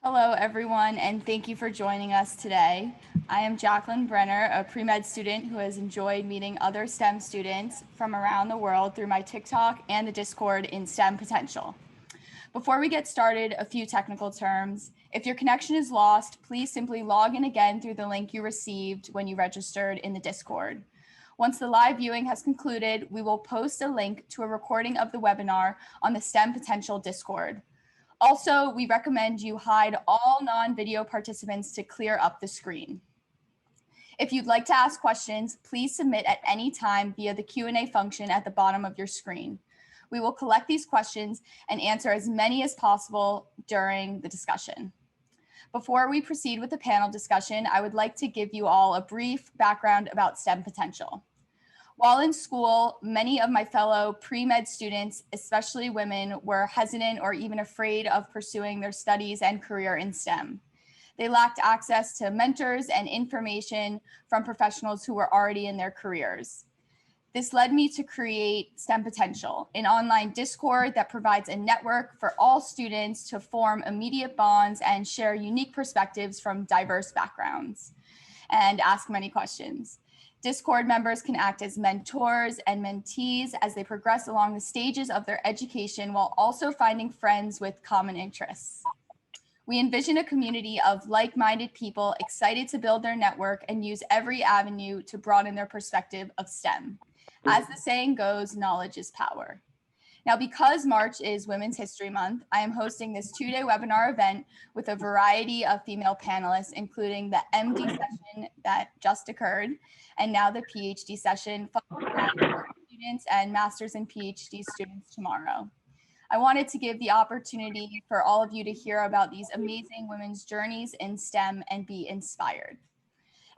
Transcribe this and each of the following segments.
Hello, everyone, and thank you for joining us today. I am Jacqueline Brenner, a pre-med student who has enjoyed meeting other STEM students from around the world through my TikTok and the Discord in STEMPotential. Before we get started, a few technical terms. If your connection is lost, please simply log in again through the link you received when you registered in the Discord. Once the live viewing has concluded, we will post a link to a recording of the webinar on the STEMPotential Discord. Also, we recommend you hide all non-video participants to clear up the screen. If you'd like to ask questions, please submit at any time via the Q&A function at the bottom of your screen. We will collect these questions and answer as many as possible during the discussion. Before we proceed with the panel discussion, I would like to give you all a brief background about STEMPotential. While in school, many of my fellow pre-med students, especially women, were hesitant or even afraid of pursuing their studies and career in STEM. They lacked access to mentors and information from professionals who were already in their careers. This led me to create STEMPotential, an online Discord that provides a network for all students to form immediate bonds and share unique perspectives from diverse backgrounds and ask many questions. Discord members can act as mentors and mentees as they progress along the stages of their education while also finding friends with common interests. We envision a community of like-minded people excited to build their network and use every avenue to broaden their perspective of STEM. As the saying goes, knowledge is power. Now, because March is Women's History Month, I am hosting this two-day webinar event with a variety of female panelists, including the MD session that just occurred, and now the PhD session, followed by students and Master's and PhD students tomorrow. I wanted to give the opportunity for all of you to hear about these amazing women's journeys in STEM and be inspired.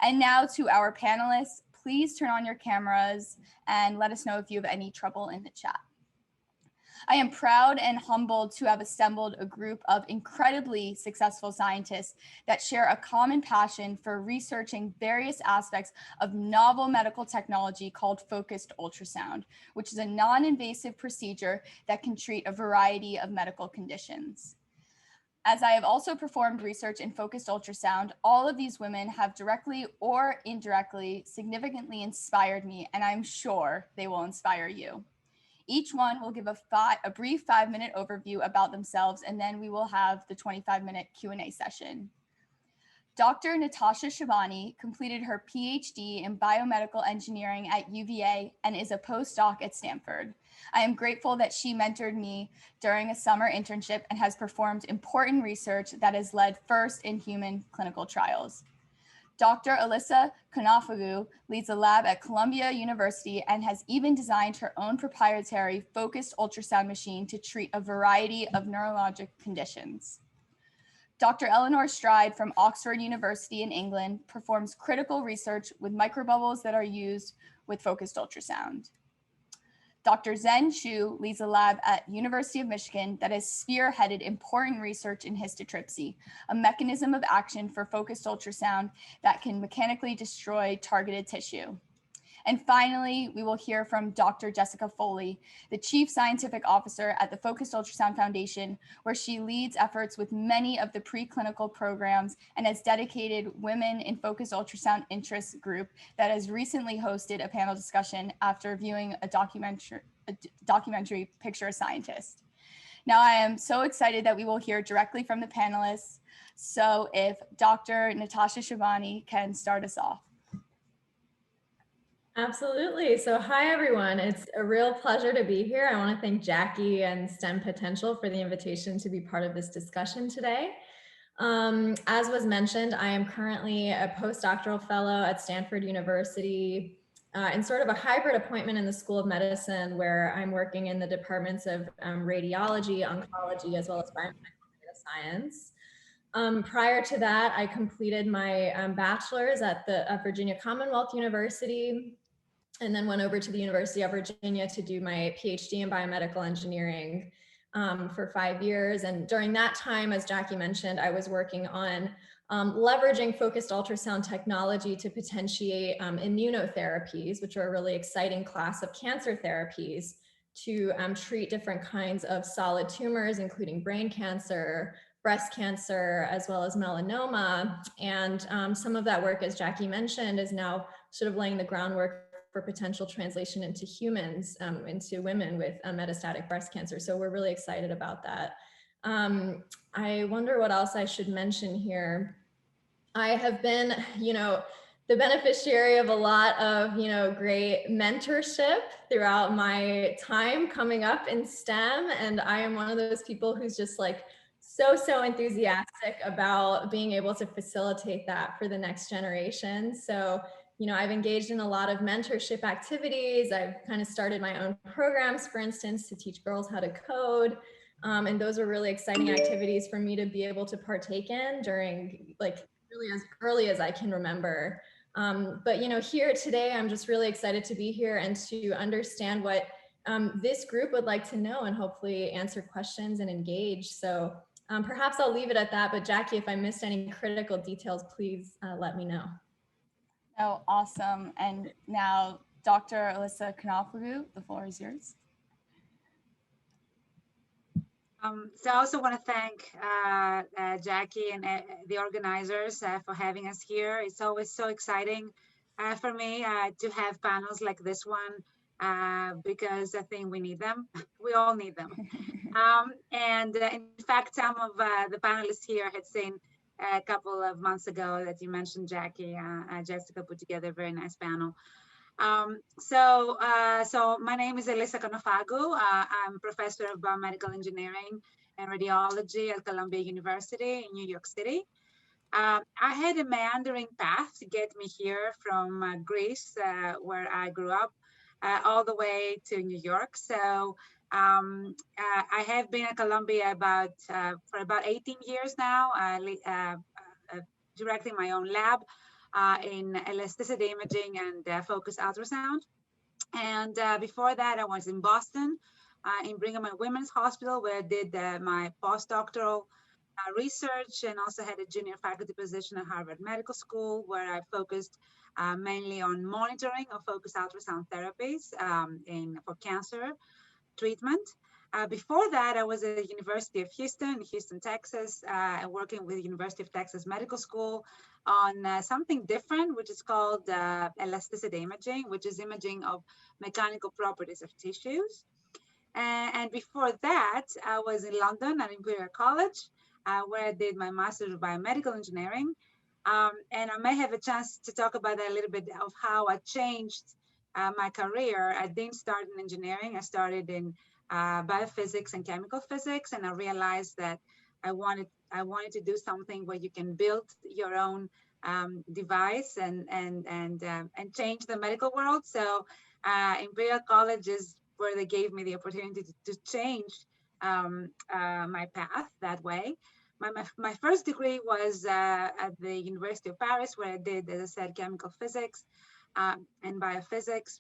And now to our panelists, please turn on your cameras and let us know if you have any trouble in the chat. I am proud and humbled to have assembled a group of incredibly successful scientists that share a common passion for researching various aspects of novel medical technology called focused ultrasound, which is a non-invasive procedure that can treat a variety of medical conditions. As I have also performed research in focused ultrasound, all of these women have directly or indirectly significantly inspired me, and I'm sure they will inspire you. Each one will give a brief 5-minute overview about themselves, and then we will have the 25-minute Q&A session. Dr. Natasha Sheybani completed her Ph.D. in biomedical engineering at UVA and is a postdoc at Stanford. I am grateful that she mentored me during a summer internship and has performed important research that has led first in human clinical trials. Dr. Elisa Conofago leads a lab at Columbia University and has even designed her own proprietary focused ultrasound machine to treat a variety of neurologic conditions. Dr. Eleanor Stride from Oxford University in England performs critical research with microbubbles that are used with focused ultrasound. Dr. Zhen Xu leads a lab at University of Michigan that has spearheaded important research in histotrypsy, a mechanism of action for focused ultrasound that can mechanically destroy targeted tissue. And finally, we will hear from Dr. Jessica Foley, the Chief Scientific Officer at the Focused Ultrasound Foundation, where she leads efforts with many of the preclinical programs and has dedicated Women in Focused Ultrasound Interest group that has recently hosted a panel discussion after viewing a documentary Picture a Scientist. Now, I am so excited that we will hear directly from the panelists. So if Dr. Natasha Sheybani can start us off. Absolutely. So hi, everyone. It's a real pleasure to be here. I want to thank Jackie and STEMPotential for the invitation to be part of this discussion today. As was mentioned, I am currently a postdoctoral fellow at Stanford University in sort of a hybrid appointment in the School of Medicine, where I'm working in the departments of radiology, oncology, as well as biomedical data science. Prior to that, I completed my bachelor's at the Virginia Commonwealth University, and then went over to the University of Virginia to do my PhD in biomedical engineering for 5 years. And during that time, as Jackie mentioned, I was working on leveraging focused ultrasound technology to potentiate immunotherapies, which are a really exciting class of cancer therapies to treat different kinds of solid tumors, including brain cancer, breast cancer, as well as melanoma. And some of that work, as Jackie mentioned, is now sort of laying the groundwork for potential translation into humans, into women with metastatic breast cancer. So we're really excited about that. I wonder what else I should mention here. I have been, the beneficiary of a lot of, great mentorship throughout my time coming up in STEM. And I am one of those people who's just like so enthusiastic about being able to facilitate that for the next generation. So, I've engaged in a lot of mentorship activities. I've kind of started my own programs, for instance, to teach girls how to code. And those are really exciting activities for me to be able to partake in during really as early as I can remember. But here today, I'm just really excited to be here and to understand what this group would like to know and hopefully answer questions and engage. So perhaps I'll leave it at that. But Jackie, if I missed any critical details, please let me know. Oh, awesome. And now, Dr. Elisa Konofagou, the floor is yours. So I also want to thank Jackie and the organizers for having us here. It's always so exciting for me to have panels like this one because I think we need them. We all need them. And in fact, some of the panelists here had seen a couple of months ago that you mentioned, Jackie. Jessica put together a very nice panel. So my name is Elisa Conofago. I'm professor of biomedical engineering and radiology at Columbia University in New York City. I had a meandering path to get me here from Greece, where I grew up, all the way to New York. So I have been at Columbia for about 18 years now, directing my own lab in elasticity imaging and focused ultrasound. And before that, I was in Boston, in Brigham and Women's Hospital, where I did my postdoctoral research and also had a junior faculty position at Harvard Medical School, where I focused mainly on monitoring of focused ultrasound therapies for cancer treatment. Before that, I was at the University of Houston, Texas, working with the University of Texas Medical School on something different, which is called elasticity imaging, which is imaging of mechanical properties of tissues. And before that, I was in London at Imperial College, where I did my Master's of Biomedical Engineering. And I may have a chance to talk about that a little bit of how I changed my career. I didn't start in engineering. I started in biophysics and chemical physics, and I realized that I wanted to do something where you can build your own device and change the medical world. So Imperial College is where they gave me the opportunity to change my path that way. My first degree was at the University of Paris, where I did, as I said, chemical physics and biophysics.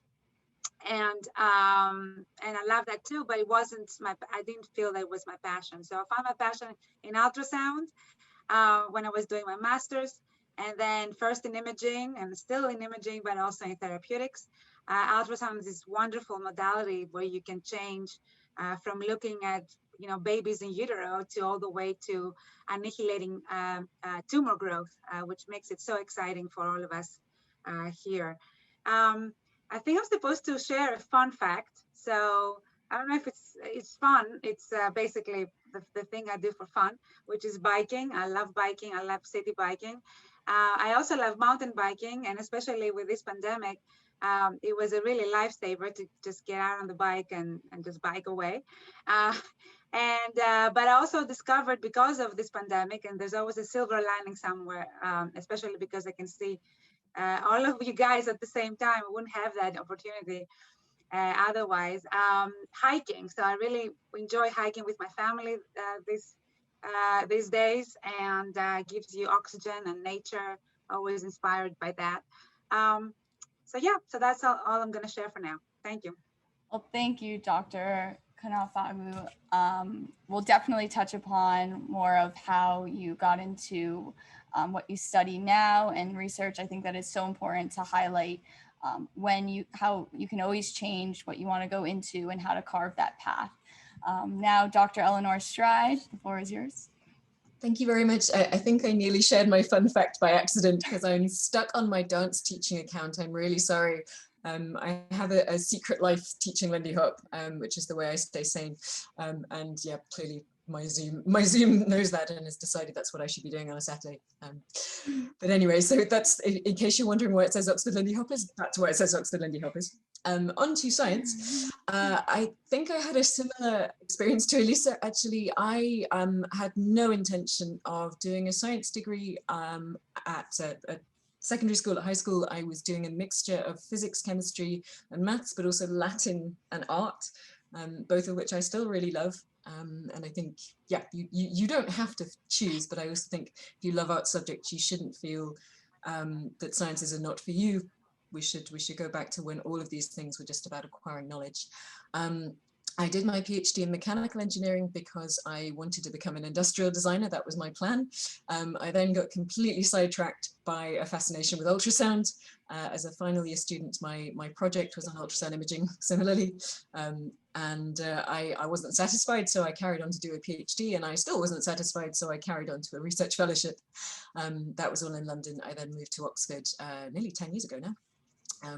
And I love that too, but it wasn't I didn't feel that it was my passion. So I found my passion in ultrasound when I was doing my master's, and then first in imaging and still in imaging, but also in therapeutics. Ultrasound is this wonderful modality where you can change from looking at babies in utero to all the way to annihilating tumor growth, which makes it so exciting for all of us here. I think I'm supposed to share a fun fact. So I don't know if it's fun. It's basically the thing I do for fun, which is biking. I love biking. I love city biking. I also love mountain biking, and especially with this pandemic, it was a really lifesaver to just get out on the bike and just bike away. But I also discovered, because of this pandemic, and there's always a silver lining somewhere, especially because I can see all of you guys at the same time. I wouldn't have that opportunity otherwise. Hiking. So I really enjoy hiking with my family these days, and gives you oxygen and nature. Always inspired by that. So yeah, so that's all I'm going to share for now. Thank you. Well, thank you, Dr. Konofagou. We'll definitely touch upon more of how you got into what you study now and research. I think that is so important to highlight how you can always change what you want to go into and how to carve that path. Now, Dr. Eleanor Stride, the floor is yours. Thank you very much. I think I nearly shared my fun fact by accident because I'm stuck on my dance teaching account. I'm really sorry. I have a secret life teaching Lindy Hop, which is the way I stay sane. And yeah, clearly my Zoom knows that and has decided that's what I should be doing on a Saturday. But anyway, so that's, in case you're wondering why it says Oxford Lindy Hoppers, that's why it says Oxford Lindy Hoppers. On to science. I think I had a similar experience to Elisa. Actually, I had no intention of doing a science degree at secondary school. At high school, I was doing a mixture of physics, chemistry, and maths, but also Latin and art, both of which I still really love. And I think, yeah, you don't have to choose, but I also think if you love art subjects, you shouldn't feel that sciences are not for you. We should go back to when all of these things were just about acquiring knowledge. I did my PhD in mechanical engineering because I wanted to become an industrial designer. That was my plan. I then got completely sidetracked by a fascination with ultrasound. As a final year student, my project was on ultrasound imaging, similarly. I wasn't satisfied, so I carried on to do a PhD, and I still wasn't satisfied, so I carried on to a research fellowship. That was all in London. I then moved to Oxford nearly 10 years ago now.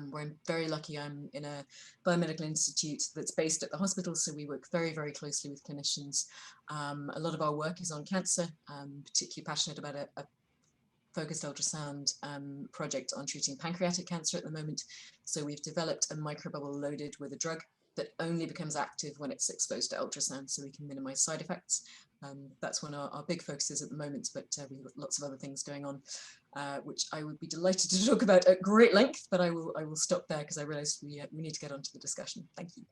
Where I'm very lucky. I'm in a biomedical institute that's based at the hospital, so we work very, very closely with clinicians. A lot of our work is on cancer. Particularly passionate about a focused ultrasound project on treating pancreatic cancer at the moment. So we've developed a microbubble loaded with a drug that only becomes active when it's exposed to ultrasound, so we can minimize side effects. That's one of our big focuses at the moment, but we've got lots of other things going on, which I would be delighted to talk about at great length, but I will stop there because I realize we need to get on to the discussion. Thank you.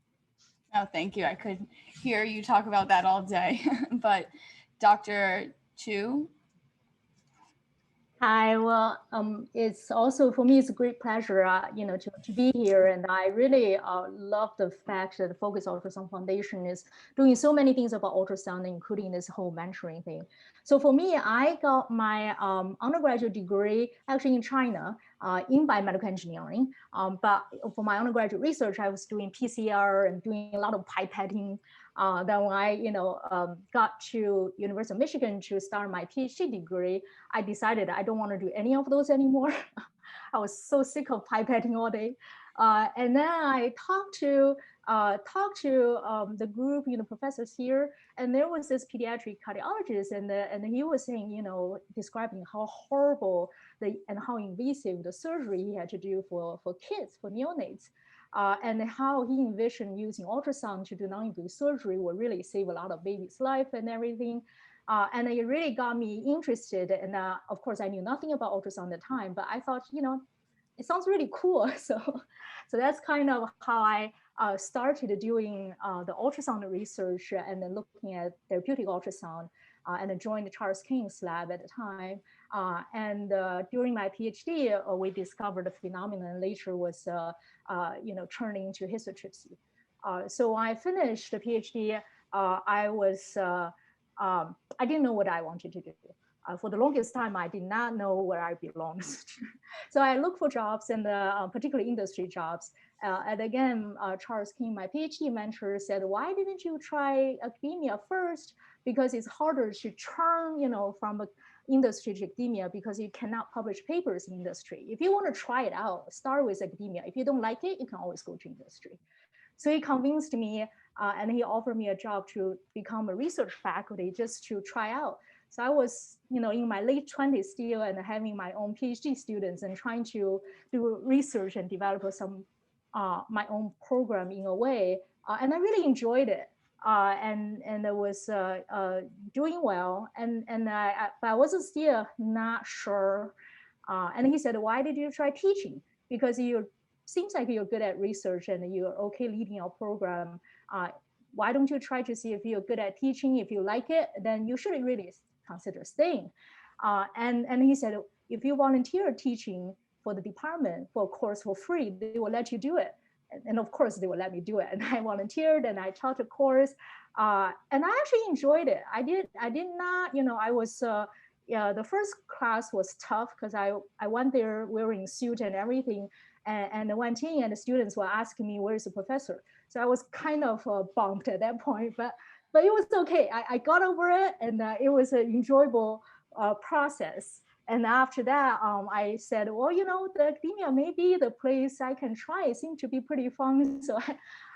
Oh, thank you. I could hear you talk about that all day, but Dr. Chu? Hi, well, it's also, for me, it's a great pleasure, to be here. And I really love the fact that the Focus Ultrasound Foundation is doing so many things about ultrasound, including this whole mentoring thing. So for me, I got my undergraduate degree actually in China in biomedical engineering. But for my undergraduate research, I was doing PCR and doing a lot of pipetting. Then when I, got to University of Michigan to start my PhD degree, I decided I don't want to do any of those anymore. I was so sick of pipetting all day. And then I talked to the group, professors here, and there was this pediatric cardiologist, and he was saying, describing how horrible and how invasive the surgery he had to do for kids, for neonates. And how he envisioned using ultrasound to do non-invasive surgery would really save a lot of babies' life and everything. And it really got me interested. And of course, I knew nothing about ultrasound at the time, but I thought, it sounds really cool. So that's kind of how I started doing the ultrasound research and then looking at therapeutic ultrasound. And I joined Charles King's lab at the time. And during my PhD, we discovered the phenomenon later was, turning into historypsy. So I finished the PhD. I didn't know what I wanted to do. For the longest time, I did not know where I belonged. So I looked for jobs, and particularly industry jobs. And again, Charles King, my PhD mentor, said, "Why didn't you try academia first? Because it's harder to turn, from industry to academia because you cannot publish papers in industry. If you want to try it out, start with academia. If you don't like it, you can always go to industry." So he convinced me, and he offered me a job to become a research faculty just to try out. So I was, in my late 20s still, and having my own PhD students and trying to do research and develop some my own program in a way, and I really enjoyed it. And I was doing well, but I wasn't still not sure. And he said, "Why did you try teaching? Because you seems like you're good at research and you're okay leading our program. Why don't you try to see if you're good at teaching? If you like it, then you should really consider staying." And he said, "If you volunteer teaching for the department for a course for free, they will let you do it." And of course, they will let me do it. And I volunteered and I taught a course, and I actually enjoyed it. I did not, I was. The first class was tough because I went there wearing a suit and everything. And I went in and the students were asking me, "Where's the professor?" So I was kind of bumped at that point. But but it was okay. I got over it, and it was an enjoyable process. And after that, I said, well, the academia may be the place I can try. It seemed to be pretty fun. So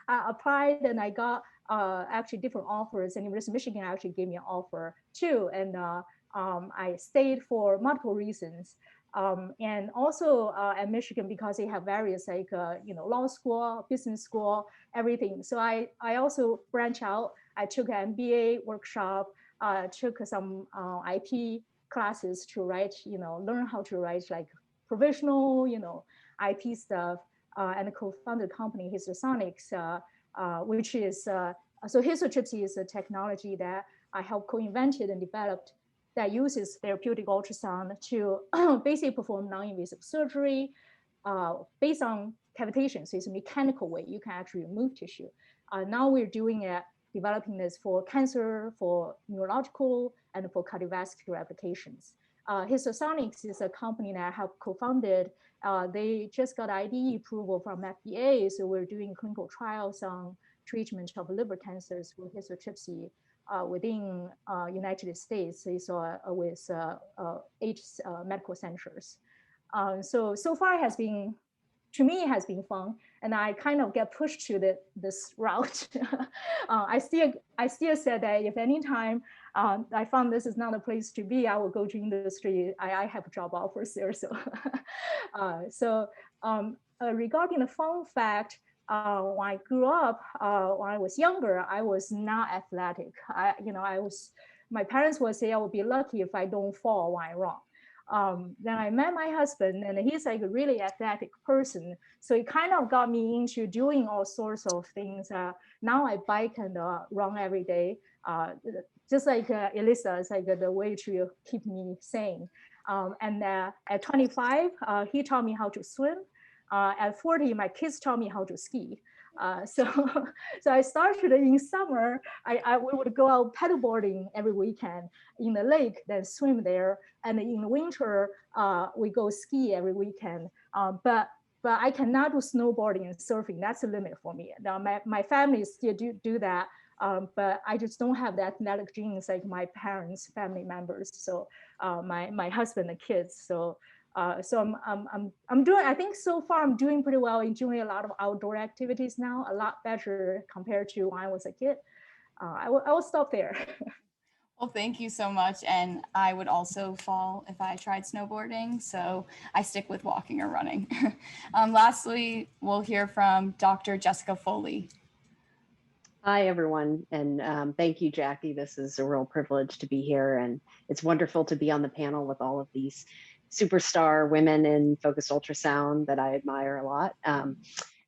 I applied, and I got actually different offers. And University of Michigan actually gave me an offer too. And I stayed for multiple reasons. And also at Michigan, because they have various law school, business school, everything. So I also branch out. I took an MBA workshop, took some IP classes to write, learn how to write like professional, IP stuff, and co-founded a company, Histosonics, which is, so histotripsy is a technology that I helped co-invented and developed that uses therapeutic ultrasound to basically perform non-invasive surgery based on cavitation. So it's a mechanical way you can actually remove tissue. Now we're doing it, developing this for cancer, for neurological, and for cardiovascular applications. Histosonics is a company that I have co-founded. They just got IDE approval from FDA, so we're doing clinical trials on treatment of liver cancers with histotripsy within United States. So with 8 medical centers. So far has been, to me, it has been fun, and I kind of get pushed to this route. I still said that if any time I found this is not a place to be, I will go to industry. I have job offers there. So, regarding the fun fact, when I grew up, when I was younger, I was not athletic. My parents would say I would be lucky if I don't fall when I run. Then I met my husband, and he's like a really athletic person. So it kind of got me into doing all sorts of things. Now I bike and run every day. Just like Elisa, it's like the way to keep me sane. And at 25, he taught me how to swim. At 40, my kids taught me how to ski. So I started in summer. We would go out paddleboarding every weekend in the lake, then swim there. And in the winter, we go ski every weekend. But I cannot do snowboarding and surfing. That's a limit for me. Now my family still do that. But I just don't have the athletic genes like my parents, family members. So my husband and kids. So I'm doing, I think so far I'm doing pretty well, enjoying a lot of outdoor activities now, a lot better compared to when I was a kid. I will stop there. Well, thank you so much. And I would also fall if I tried snowboarding. So I stick with walking or running. Lastly, we'll hear from Dr. Jessica Foley. Hi, everyone. And thank you, Jackie. This is a real privilege to be here. And it's wonderful to be on the panel with all of these superstar women in focused ultrasound that I admire a lot.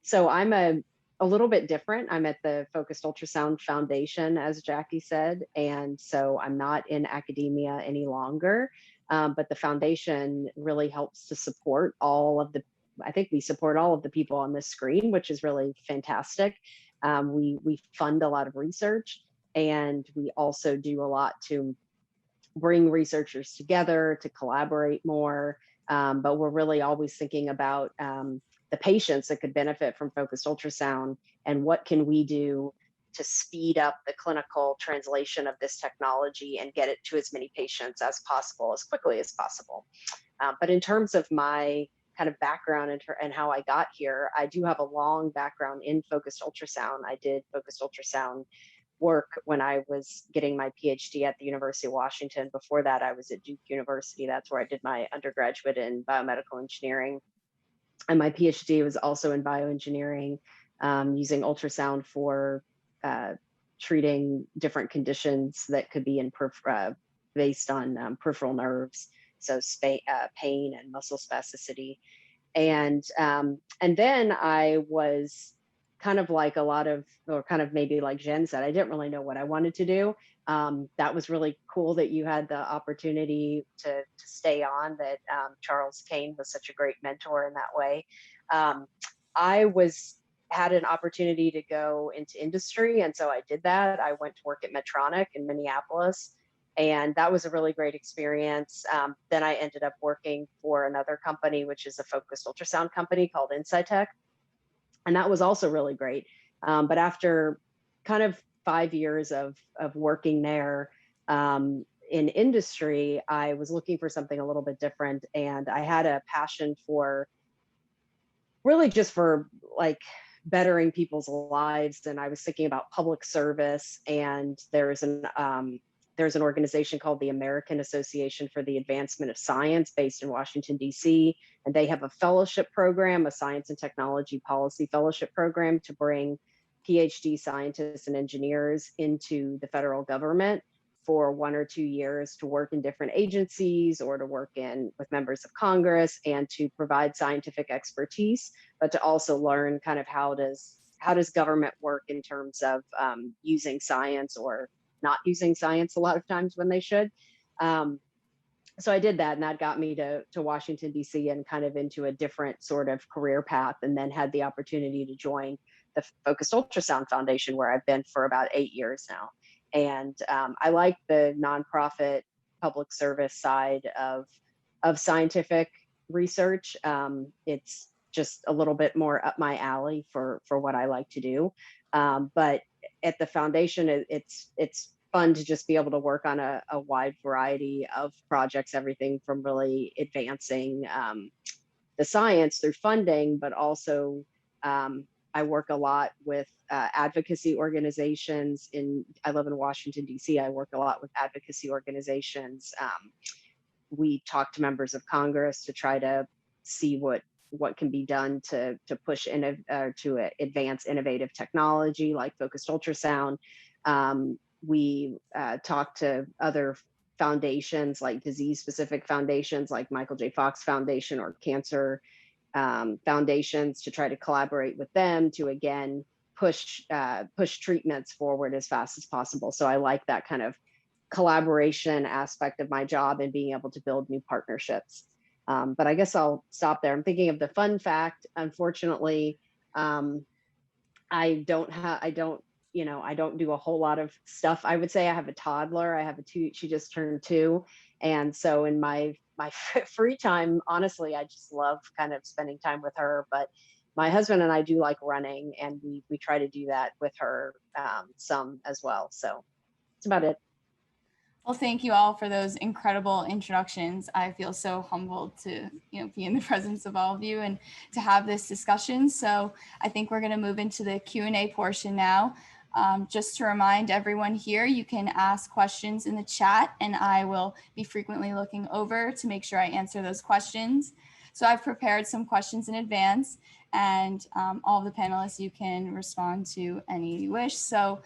So I'm a little bit different. I'm at the Focused Ultrasound Foundation, as Jackie said, and so I'm not in academia any longer, but the foundation really helps to support I think we support all of the people on this screen, which is really fantastic. We fund a lot of research, and we also do a lot to bring researchers together to collaborate more, but we're really always thinking about the patients that could benefit from focused ultrasound and what can we do to speed up the clinical translation of this technology and get it to as many patients as possible, as quickly as possible. But in terms of my kind of background and how I got here, I do have a long background in focused ultrasound. I did focused ultrasound work when I was getting my Ph.D. at the University of Washington. Before that, I was at Duke University. That's where I did my undergraduate in biomedical engineering. And my Ph.D. was also in bioengineering, using ultrasound for treating different conditions that could be based on peripheral nerves, so pain and muscle spasticity. And then I was kind of like a lot of, or kind of maybe like Zhen said, I didn't really know what I wanted to do. That was really cool that you had the opportunity to stay on, that Charles Kane was such a great mentor in that way. I had an opportunity to go into industry, and so I did that. I went to work at Medtronic in Minneapolis, and that was a really great experience. Then I ended up working for another company, which is a focused ultrasound company called Insightech. And that was also really great. But after kind of 5 years of working there in industry, I was looking for something a little bit different, and I had a passion for really just for like bettering people's lives. And I was thinking about public service, and there's an organization called the American Association for the Advancement of Science based in Washington, D.C. And they have a fellowship program, a science and technology policy fellowship program to bring Ph.D. scientists and engineers into the federal government for 1 or 2 years to work in different agencies or to work with members of Congress and to provide scientific expertise, but to also learn kind of how does government work in terms of using science or not using science a lot of times when they should. So I did that, and that got me to Washington, D.C. and kind of into a different sort of career path, and then had the opportunity to join the Focused Ultrasound Foundation, where I've been for about 8 years now. And I like the nonprofit public service side of scientific research. It's just a little bit more up my alley for what I like to do. But at the foundation, it's fun to just be able to work on a wide variety of projects, everything from really advancing the science through funding, but also I work a lot with advocacy organizations. I live in Washington, D.C. I work a lot with advocacy organizations. We talk to members of Congress to try to see what can be done to push to advance innovative technology like focused ultrasound. We talk to other foundations, like disease-specific foundations like Michael J. Fox Foundation or cancer foundations, to try to collaborate with them to again push treatments forward as fast as possible. So I like that kind of collaboration aspect of my job and being able to build new partnerships. But I guess I'll stop there. I'm thinking of the fun fact. Unfortunately, I don't do a whole lot of stuff. I would say I have a toddler. I have she just turned 2. And so in my free time, honestly, I just love kind of spending time with her. But my husband and I do like running, and we try to do that with her some as well. So that's about it. Well, thank you all for those incredible introductions. I feel so humbled to be in the presence of all of you and to have this discussion. So I think we're going to move into the Q&A portion now. Just to remind everyone here, you can ask questions in the chat, and I will be frequently looking over to make sure I answer those questions. So I've prepared some questions in advance, and all of the panelists, you can respond to any you wish. So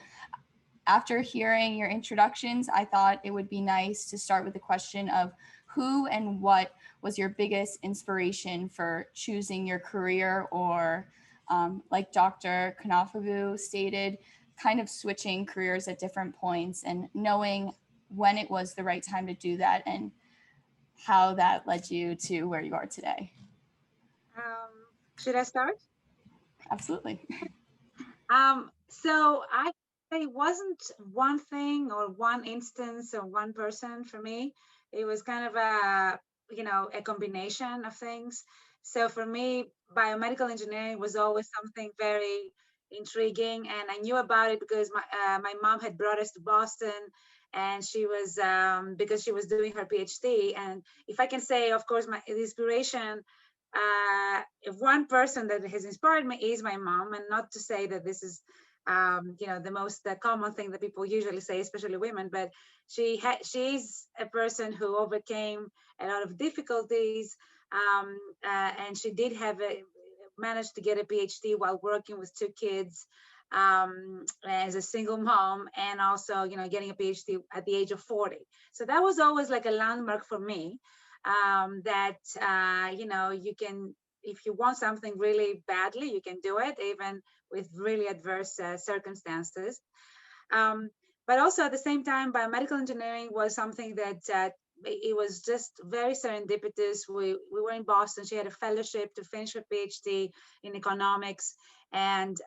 after hearing your introductions, I thought it would be nice to start with the question of who and what was your biggest inspiration for choosing your career, or like Dr. Konofagou stated, kind of switching careers at different points and knowing when it was the right time to do that and how that led you to where you are today. Should I start? Absolutely. So it wasn't one thing or one instance or one person for me. It was kind of a combination of things. So for me, biomedical engineering was always something very intriguing, and I knew about it because my mom had brought us to Boston, and she was because she was doing her PhD. And if I can say, of course, the inspiration, if one person that has inspired me is my mom, and not to say that this is the most common thing that people usually say, especially women, but she's a person who overcame a lot of difficulties, and she did managed to get a PhD while working with 2 kids as a single mom, and also getting a PhD at the age of 40. So that was always like a landmark for me, that you can, if you want something really badly, you can do it even with really adverse circumstances. But also at the same time, biomedical engineering was something that it was just very serendipitous. We were in Boston. She had a fellowship to finish her PhD in economics, and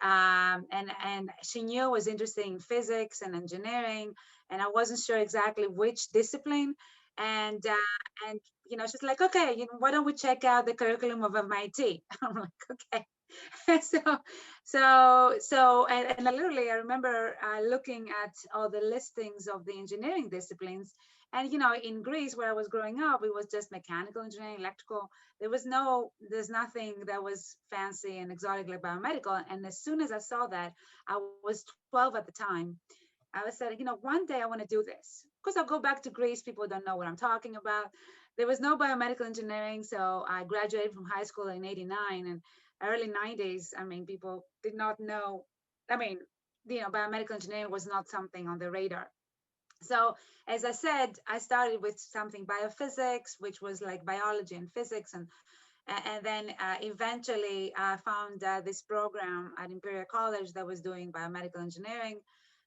she knew I was interested in physics and engineering, and I wasn't sure exactly which discipline. And she's like, okay, why don't we check out the curriculum of MIT? I'm like, okay. And literally I remember looking at all the listings of the engineering disciplines, and in Greece where I was growing up, it was just mechanical engineering, electrical. There's nothing that was fancy and exotic like biomedical. And as soon as I saw that, I was 12 at the time. I said, one day I want to do this. Of course, I'll go back to Greece. People don't know what I'm talking about. There was no biomedical engineering. So I graduated from high school in 89, and early 90s. I mean, people did not know. I mean, biomedical engineering was not something on the radar. So as I said, I started with something biophysics, which was like biology and physics. And then eventually I found this program at Imperial College that was doing biomedical engineering.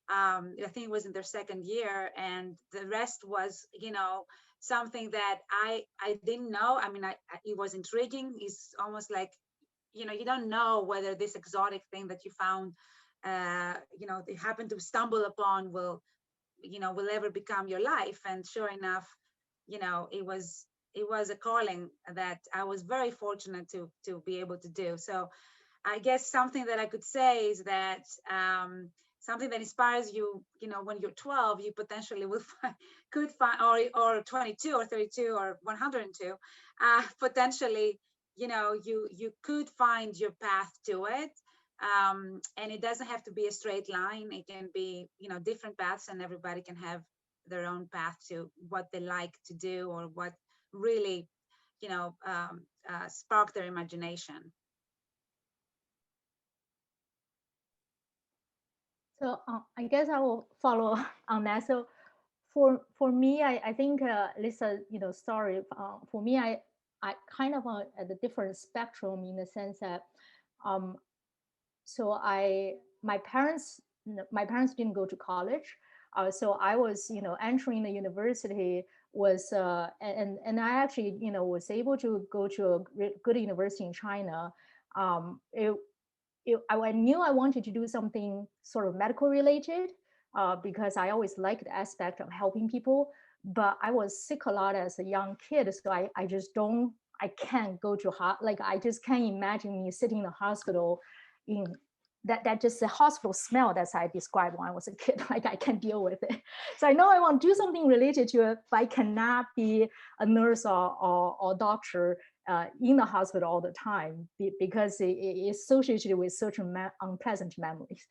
I think it was in their second year, and the rest was, something that I didn't know. I mean, it was intriguing. It's almost like, you don't know whether this exotic thing that you found, they happen to stumble upon will ever become your life. And sure enough, it was a calling that I was very fortunate to be able to do. So I guess something that I could say is that something that inspires you, when you're 12, you potentially could find, or 22 or 32 or 102, potentially, you could find your path to it. And it doesn't have to be a straight line. It can be, different paths, and everybody can have their own path to what they like to do, or what really, spark their imagination. So I guess I will follow on that. So for me, I think Lisa, story for me, I kind of at a different spectrum, in the sense that so my parents didn't go to college, so I was entering the university was and I actually was able to go to a good university in China. I knew I wanted to do something sort of medical related, because I always liked the aspect of helping people. But I was sick a lot as a young kid, so I just don't, I can't go to like I just can't imagine me sitting in the hospital in that just the hospital smell that I described when I was a kid. Like I can't deal with it. So I know I want to do something related to it, but I cannot be a nurse or doctor in the hospital all the time, because it is associated with certain unpleasant memories.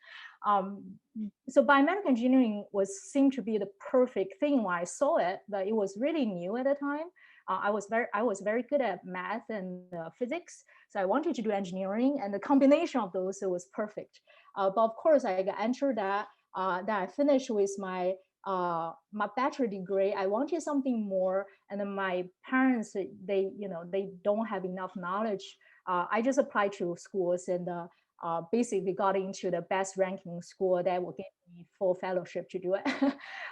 So biomedical engineering seemed to be the perfect thing when I saw it, but it was really new at the time. I was very good at math and physics, so I wanted to do engineering, and the combination of those, it was perfect. But of course, I entered that. That I finished with my bachelor degree. I wanted something more, and then my parents, they don't have enough knowledge. I just applied to schools, and basically got into the best ranking school that will give me full fellowship to do it.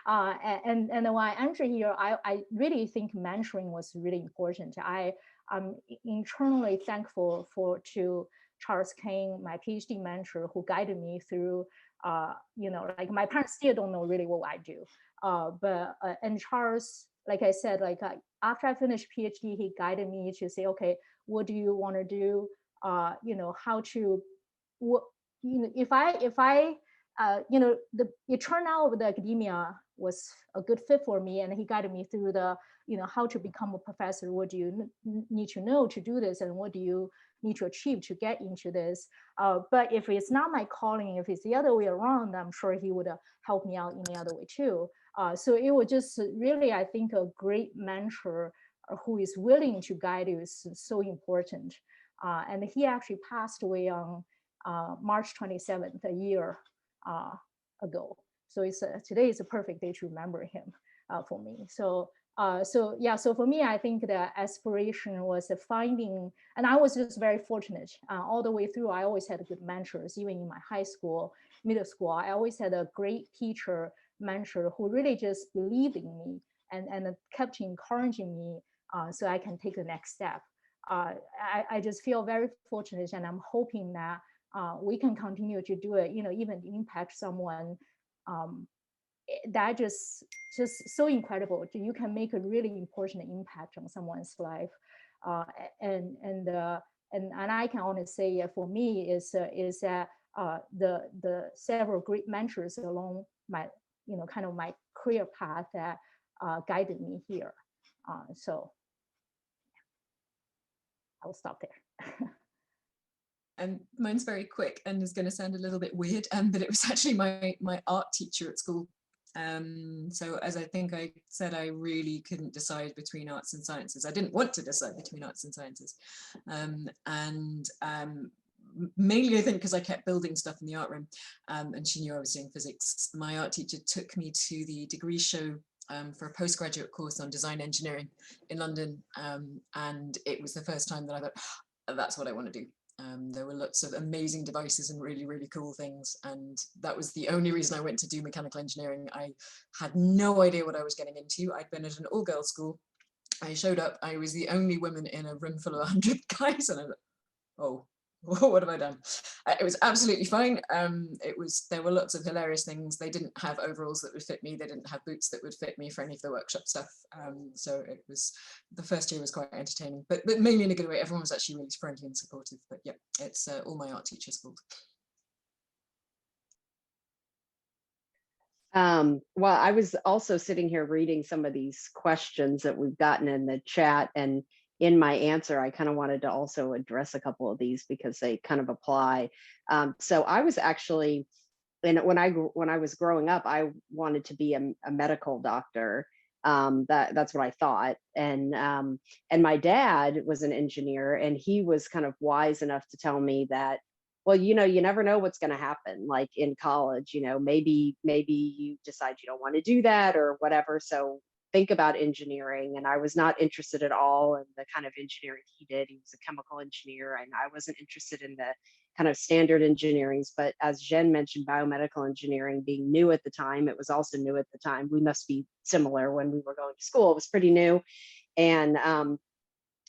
And when I entered here, I really think mentoring was really important. I'm internally thankful to Charles Kane, my PhD mentor, who guided me through, like my parents still don't know really what I do. And Charles, like I said, after I finished PhD, he guided me to say, okay, what do you want to do? How to, if I it turned out the academia was a good fit for me, and he guided me through the, how to become a professor. What do you need to know to do this, and what do you need to achieve to get into this? But if it's not my calling, if it's the other way around, I'm sure he would help me out in the other way too. So it was just really, I think, a great mentor who is willing to guide you is so important. And he actually passed away on March 27th, a year ago. So today is a perfect day to remember him for me. So for me, I think the aspiration was finding, and I was just very fortunate all the way through. I always had good mentors, even in my high school, middle school. I always had a great teacher, mentor who really just believed in me and kept encouraging me so I can take the next step. I just feel very fortunate, and I'm hoping that we can continue to do it, even impact someone. That just so incredible. You can make a really important impact on someone's life. and I can only say for me is that the several great mentors along my, kind of my career path that guided me here. So I will stop there. And mine's very quick and is going to sound a little bit weird, but it was actually my art teacher at school. So as I think I said, I really couldn't decide between arts and sciences. I didn't want to decide between arts and sciences. Mainly I think because I kept building stuff in the art room, and she knew I was doing physics. My art teacher took me to the degree show for a postgraduate course on design engineering in London. And it was the first time that I thought, oh, that's what I want to do. There were lots of amazing devices and really, really cool things. And that was the only reason I went to do mechanical engineering. I had no idea what I was getting into. I'd been at an all-girls school. I showed up, I was the only woman in a room full of 100 guys, and I was like, oh, what have I done? It was absolutely fine. There were lots of hilarious things. They didn't have overalls that would fit me. They didn't have boots that would fit me for any of the workshop stuff. So it was, the first year was quite entertaining, but mainly in a good way. Everyone was actually really friendly and supportive. But yeah, it's all my art teacher's fault. Well, I was also sitting here reading some of these questions that we've gotten in the chat, and in my answer, I kind of wanted to also address a couple of these because they kind of apply. So I was actually, when I was growing up, I wanted to be a medical doctor. That's what I thought. And my dad was an engineer, and he was kind of wise enough to tell me that, well, you never know what's going to happen. Like in college, maybe you decide you don't want to do that or whatever. So think about engineering. And I was not interested at all in the kind of engineering he did. He was a chemical engineer, and I wasn't interested in the kind of standard engineerings. But as Zhen mentioned, biomedical engineering being new at the time, it was also new at the time. We must be similar when we were going to school. It was pretty new. And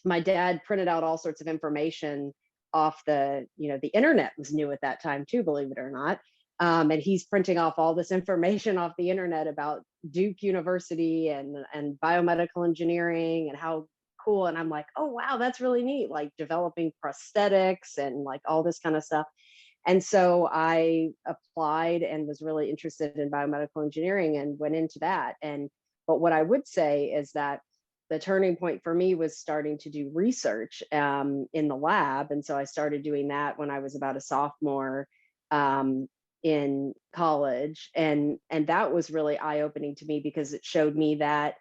my dad printed out all sorts of information off the internet was new at that time too, believe it or not. And he's printing off all this information off the internet about Duke University and biomedical engineering and how cool. And I'm like, oh, wow, that's really neat. Like developing prosthetics and like all this kind of stuff. And so I applied and was really interested in biomedical engineering and went into that. But what I would say is that the turning point for me was starting to do research in the lab. And so I started doing that when I was about a sophomore in college. And that was really eye-opening to me because it showed me that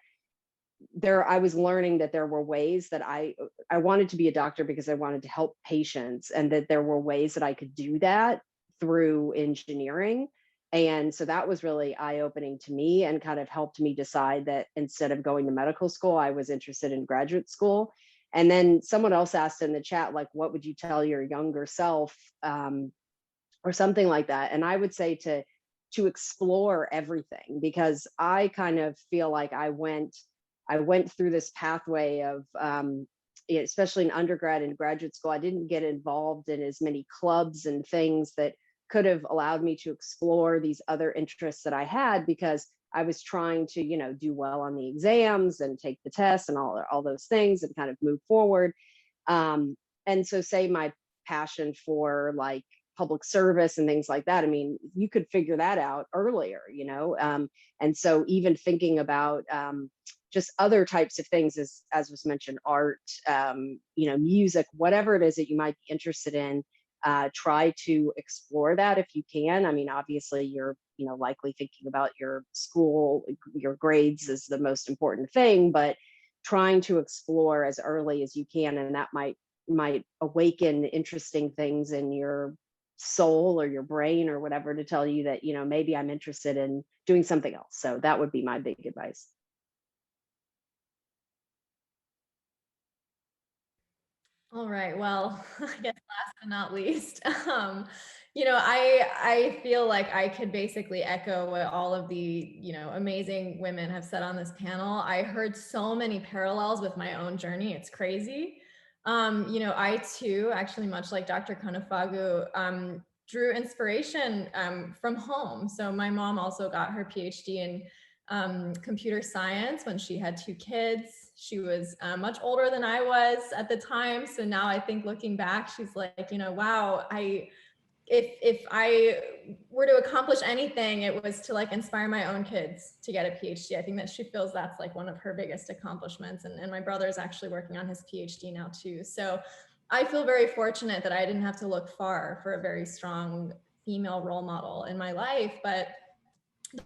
I was learning that there were ways that I wanted to be a doctor because I wanted to help patients, and that there were ways that I could do that through engineering. And so that was really eye-opening to me and kind of helped me decide that instead of going to medical school, I was interested in graduate school. And then someone else asked in the chat, like, what would you tell your younger self, or something like that? And I would say to explore everything, because I kind of feel like I went through this pathway of, especially in undergrad and graduate school, I didn't get involved in as many clubs and things that could have allowed me to explore these other interests that I had, because I was trying to, do well on the exams and take the tests and all those things and kind of move forward. And so say my passion for like public service and things like that, I mean, you could figure that out earlier, and so even thinking about just other types of things, as was mentioned, art, music, whatever it is that you might be interested in, try to explore that if you can. I mean, obviously you're, likely thinking about your school, your grades is the most important thing, but trying to explore as early as you can. And that might awaken interesting things in your soul or your brain or whatever to tell you that, maybe I'm interested in doing something else. So that would be my big advice. All right. Well, I guess last but not least, I feel like I could basically echo what all of the, amazing women have said on this panel. I heard so many parallels with my own journey. It's crazy. I too, actually, much like Dr. Konofagou, drew inspiration from home. So my mom also got her PhD in computer science when she had 2 kids. She was much older than I was at the time. So now I think looking back, she's like, you know, wow, if I were to accomplish anything, it was to like inspire my own kids to get a PhD. I think that she feels that's like one of her biggest accomplishments. And my brother is actually working on his PhD now too. So I feel very fortunate that I didn't have to look far for a very strong female role model in my life. But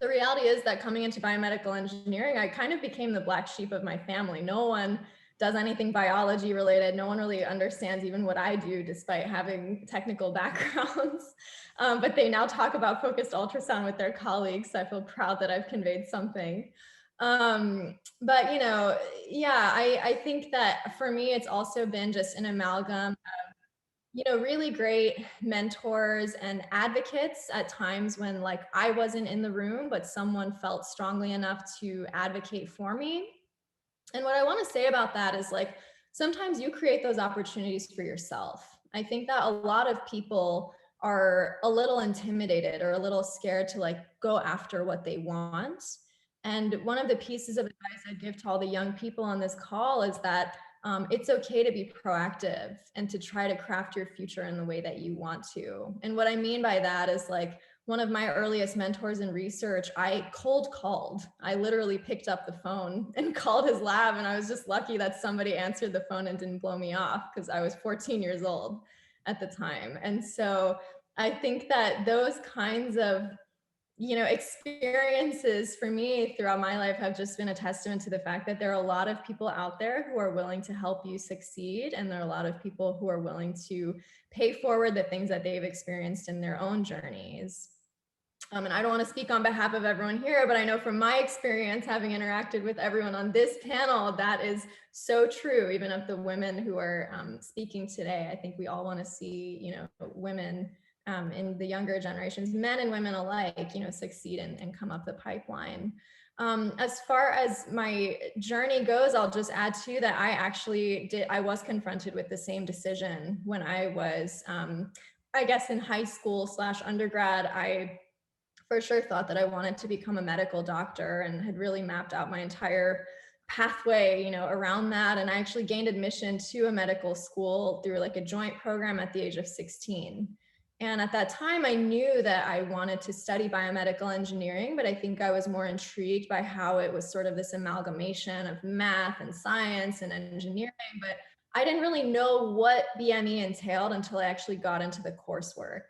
the reality is that coming into biomedical engineering, I kind of became the black sheep of my family. No one does anything biology related. No one really understands even what I do, despite having technical backgrounds. But they now talk about focused ultrasound with their colleagues. So I feel proud that I've conveyed something. But, you know, yeah, I think that for me, it's also been just an amalgam, you know, really great mentors and advocates at times when like I wasn't in the room, but someone felt strongly enough to advocate for me. And what I want to say about that is like, sometimes you create those opportunities for yourself. I think that a lot of people are a little intimidated or a little scared to like go after what they want. And one of the pieces of advice I give to all the young people on this call is that it's okay to be proactive and to try to craft your future in the way that you want to. And what I mean by that is like, one of my earliest mentors in research, I cold called. I literally picked up the phone and called his lab. And I was just lucky that somebody answered the phone and didn't blow me off because I was 14 years old at the time. And so I think that those kinds of, you know, experiences for me throughout my life have just been a testament to the fact that there are a lot of people out there who are willing to help you succeed. And there are a lot of people who are willing to pay forward the things that they've experienced in their own journeys. And I don't want to speak on behalf of everyone here, but I know from my experience, having interacted with everyone on this panel, that is so true, even of the women who are speaking today. I think we all want to see, you know, women in the younger generations, men and women alike, you know, succeed and come up the pipeline. As far as my journey goes, I'll just add to that I was confronted with the same decision when I was, I guess, in high school / undergrad. I for sure thought that I wanted to become a medical doctor and had really mapped out my entire pathway, you know, around that. And I actually gained admission to a medical school through like a joint program at the age of 16. And at that time, I knew that I wanted to study biomedical engineering, but I think I was more intrigued by how it was sort of this amalgamation of math and science and engineering. But I didn't really know what BME entailed until I actually got into the coursework.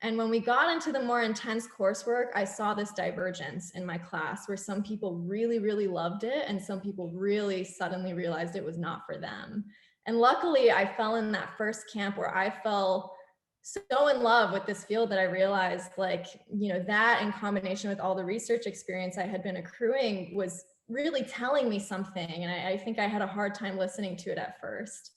And when we got into the more intense coursework, I saw this divergence in my class where some people really, really loved it and some people really suddenly realized it was not for them. And luckily, I fell in that first camp where I fell so in love with this field that I realized, like, you know, that in combination with all the research experience I had been accruing was really telling me something. And I think I had a hard time listening to it at first.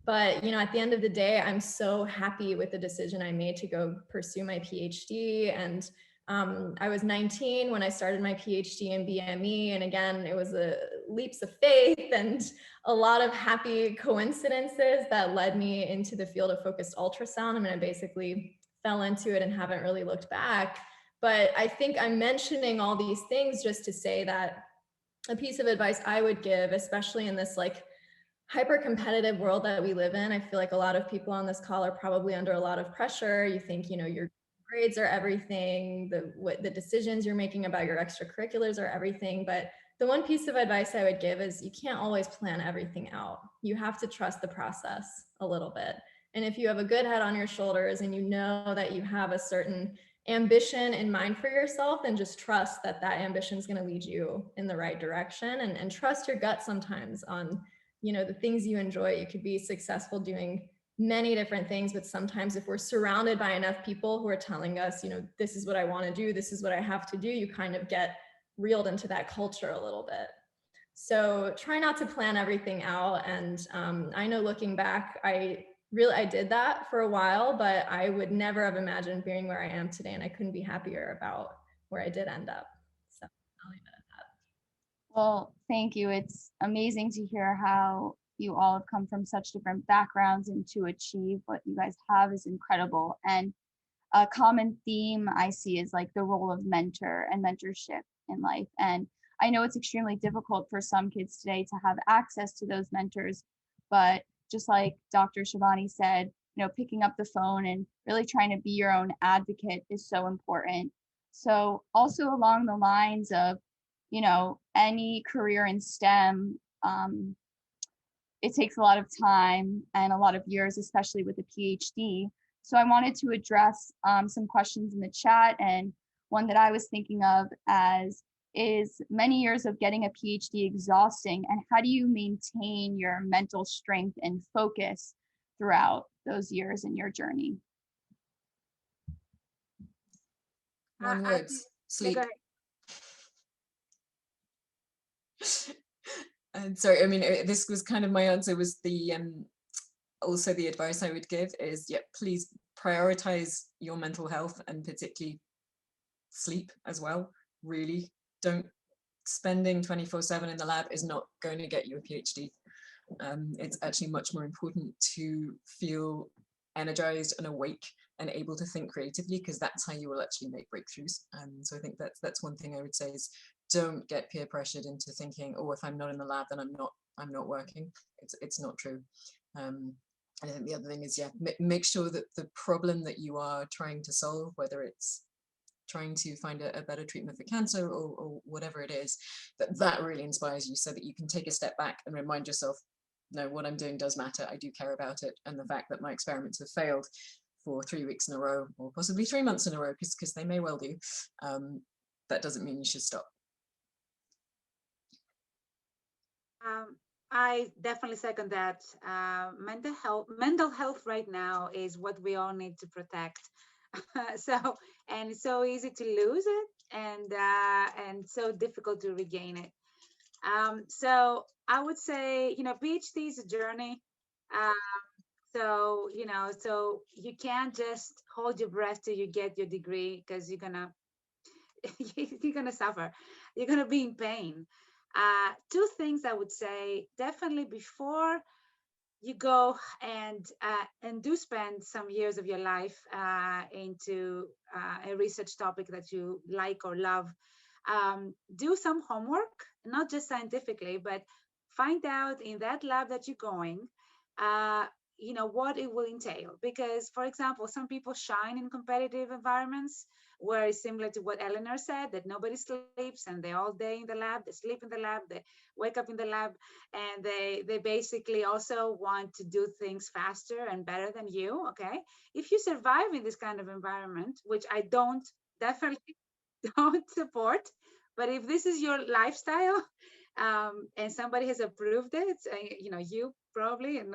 But, you know, at the end of the day, I'm so happy with the decision I made to go pursue my PhD. And I was 19 when I started my PhD in BME. And again, it was a leaps of faith and a lot of happy coincidences that led me into the field of focused ultrasound. I mean, I basically fell into it and haven't really looked back. But I think I'm mentioning all these things just to say that a piece of advice I would give, especially in this like hyper-competitive world that we live in, I feel like a lot of people on this call are probably under a lot of pressure. You think, you know, your grades are everything, the decisions you're making about your extracurriculars are everything. But the one piece of advice I would give is you can't always plan everything out. You have to trust the process a little bit. And if you have a good head on your shoulders and you know that you have a certain ambition in mind for yourself, then just trust that that ambition is going to lead you in the right direction, and trust your gut sometimes on, you know, the things you enjoy. You could be successful doing many different things, but sometimes if we're surrounded by enough people who are telling us, you know, this is what I want to do, this is what I have to do, you kind of get reeled into that culture a little bit. So try not to plan everything out. And I know looking back, I did that for a while, but I would never have imagined being where I am today. And I couldn't be happier about where I did end up. So I'll leave it at that. Well, thank you. It's amazing to hear how you all have come from such different backgrounds, and to achieve what you guys have is incredible. And a common theme I see is like the role of mentor and mentorship in life. And I know it's extremely difficult for some kids today to have access to those mentors, but just like Dr. Sheybani said, picking up the phone and really trying to be your own advocate is so important. So also along the lines of, any career in STEM, it takes a lot of time and a lot of years, especially with a PhD. So I wanted to address some questions in the chat, and one that I was thinking of as is many years of getting a PhD exhausting, and how do you maintain your mental strength and focus throughout those years in your journey? One word, sleep. And sorry, I mean, this was kind of my answer, was the also the advice I would give is, yeah, please prioritize your mental health, and particularly sleep as well. Really, don't spending 24/7 in the lab is not going to get you a PhD. It's actually much more important to feel energized and awake and able to think creatively, because that's how you will actually make breakthroughs. So I think that's one thing I would say is, don't get peer pressured into thinking, oh, if I'm not in the lab, then I'm not working. It's not true. And I think the other thing is, yeah, make sure that the problem that you are trying to solve, whether it's trying to find a better treatment for cancer or whatever it is, that really inspires you, so that you can take a step back and remind yourself, no, what I'm doing does matter. I do care about it. And the fact that my experiments have failed for 3 weeks in a row, or possibly 3 months in a row, because they may well do, that doesn't mean you should stop. I definitely second that. Mental health right now is what we all need to protect. And it's so easy to lose it, and so difficult to regain it. So I would say, PhD is a journey. So you can't just hold your breath till you get your degree, because you're gonna suffer. You're gonna be in pain. Two things I would say: definitely before you go and do spend some years of your life into a research topic that you like or love, do some homework, not just scientifically, but find out in that lab that you're going, what it will entail. Because, for example, some people shine in competitive environments where it's similar to what Eleanor said, that nobody sleeps and they're all day in the lab, they sleep in the lab, they wake up in the lab, and they basically also want to do things faster and better than you. Okay, if you survive in this kind of environment, which I definitely don't support, but if this is your lifestyle, and somebody has approved it, you probably, and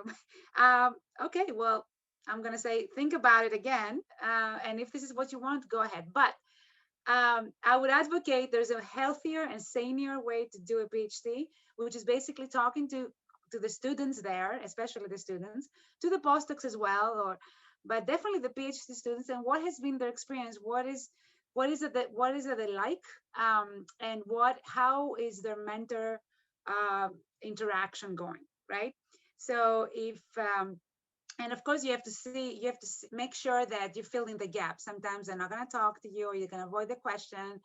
okay, well, I'm gonna say, think about it again, and if this is what you want, go ahead. But I would advocate there's a healthier and sanier way to do a PhD, which is basically talking to the students there, especially the students, to the postdocs as well, but definitely the PhD students, and what has been their experience, what is it they like, and how is their mentor interaction going, right? So if and of course, you have to make sure that you fill in the gap. Sometimes they're not going to talk to you, or you can avoid the question.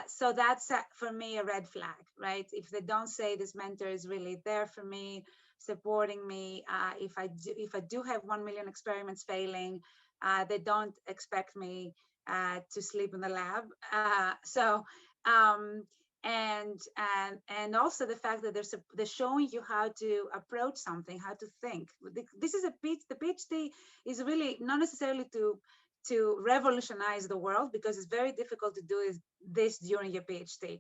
So that's for me a red flag, right? If they don't say this mentor is really there for me, supporting me, if I do have 1 million experiments failing, they don't expect me to sleep in the lab. And also the fact that they're showing you how to approach something, how to think. This is the PhD is really not necessarily to revolutionize the world, because it's very difficult to do this during your PhD.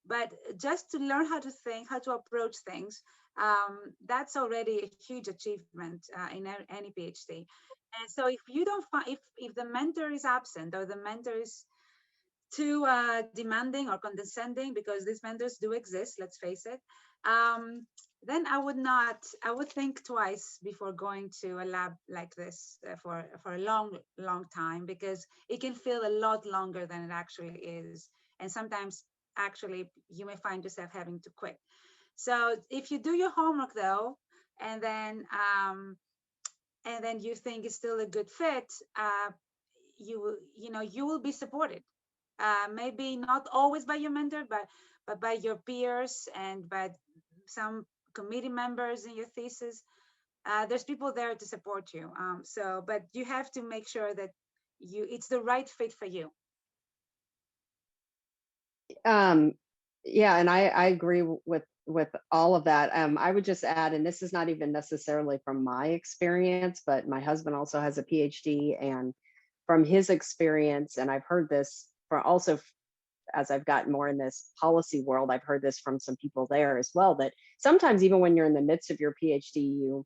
But just to learn how to think, how to approach things, that's already a huge achievement in any PhD. And so if you don't find, if the mentor is absent, or the mentor is too demanding or condescending, because these mentors do exist, let's face it, then I would think twice before going to a lab like this for a long time, because it can feel a lot longer than it actually is. And sometimes actually you may find yourself having to quit. So if you do your homework though, and then you think it's still a good fit, you will be supported. maybe not always by your mentor, but by your peers and by some committee members in your thesis. There's people there to support you. But you have to make sure that it's the right fit for you. Yeah, and I agree with all of that. I would just add, and this is not even necessarily from my experience, but my husband also has a PhD, and from his experience, and I've heard this for also as I've gotten more in this policy world, I've heard this from some people there as well, that sometimes even when you're in the midst of your PhD,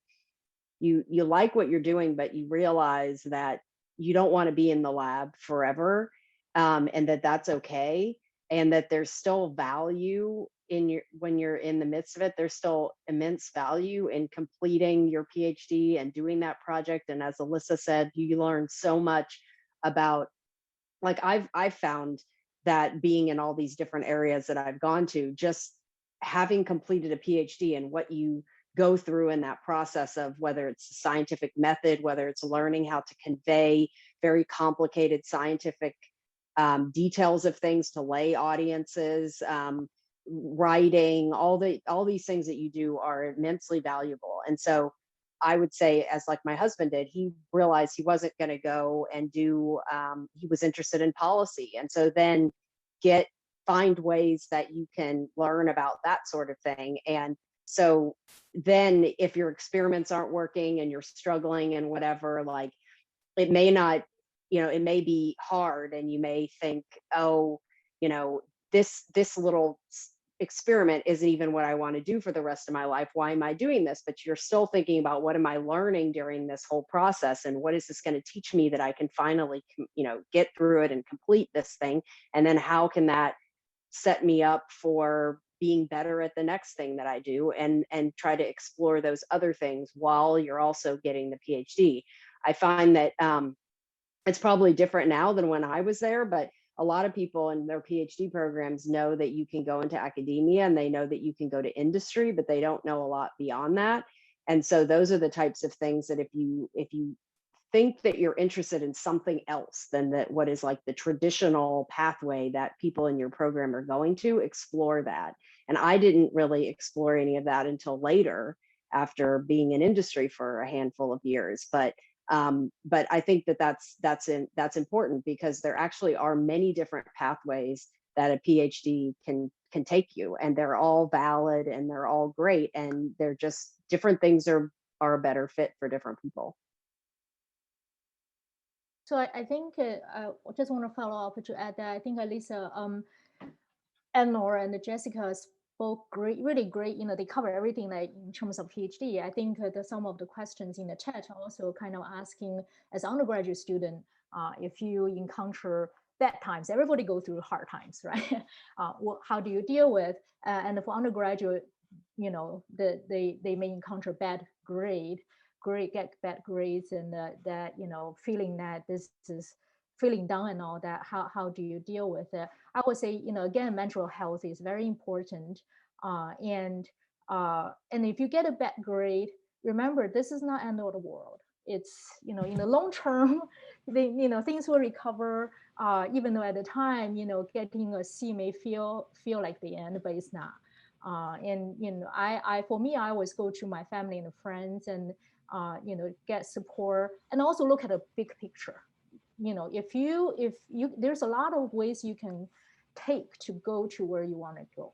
you like what you're doing, but you realize that you don't want to be in the lab forever, and that's okay, and that there's still value in your when you're in the midst of it. There's still immense value in completing your PhD and doing that project. And as Elisa said, you learn so much about, like I've found that being in all these different areas that I've gone to, just having completed a PhD and what you go through in that process of whether it's a scientific method, whether it's learning how to convey very complicated scientific details of things to lay audiences, writing, all these things that you do are immensely valuable. And so I would say, as like my husband did, he realized he wasn't going to go and do, he was interested in policy. And so then find ways that you can learn about that sort of thing. And so then if your experiments aren't working and you're struggling and whatever, like it may not, it may be hard, and you may think, oh, this little experiment isn't even what I want to do for the rest of my life. Why am I doing this? But you're still thinking about, what am I learning during this whole process? And what is this going to teach me that I can finally, get through it and complete this thing? And then how can that set me up for being better at the next thing that I do, and try to explore those other things while you're also getting the PhD. I find that it's probably different now than when I was there, but a lot of people in their PhD programs know that you can go into academia and they know that you can go to industry, but they don't know a lot beyond that. And so those are the types of things that if you think that you're interested in something else than what is like the traditional pathway that people in your program are going to, explore that. And I didn't really explore any of that until later, after being in industry for a handful of years. But I think that's important, because there actually are many different pathways that a PhD can take you, and they're all valid and they're all great, and they're just different things are a better fit for different people. So I think I just want to follow up to add that I think Elisa, Eleanor, and Jessica spoke really great. They cover everything like in terms of PhD. I think some of the questions in the chat are also kind of asking, as undergraduate student, if you encounter bad times. Everybody go through hard times, right? How do you deal with? And for undergraduate, they may encounter bad get bad grades, and that feeling that this is feeling down and all that. How do you deal with it? I would say, again, mental health is very important. And if you get a bad grade, remember, this is not end of the world. It's, in the long term, things will recover. Even though at the time, getting a C may feel like the end, but it's not. And for me, I always go to my family and friends and get support, and also look at a big picture. If you there's a lot of ways you can take to go to where you want to go.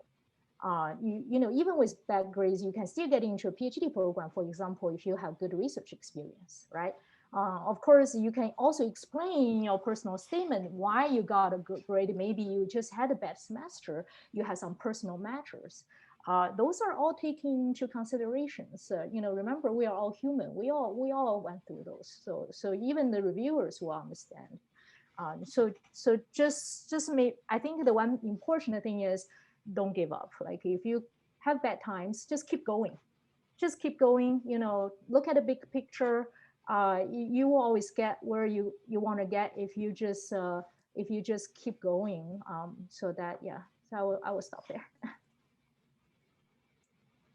Even with bad grades, you can still get into a PhD program, for example, if you have good research experience, right? Of course, you can also explain in your personal statement why you got a good grade. Maybe you just had a bad semester, you had some personal matters. Those are all taken into considerations. Remember, we are all human. We all went through those. So even the reviewers will understand. So just I think the one important thing is, don't give up. Like, if you have bad times, just keep going. Just keep going. Look at the big picture. You will always get where you want to get if you just keep going. So I will stop there. I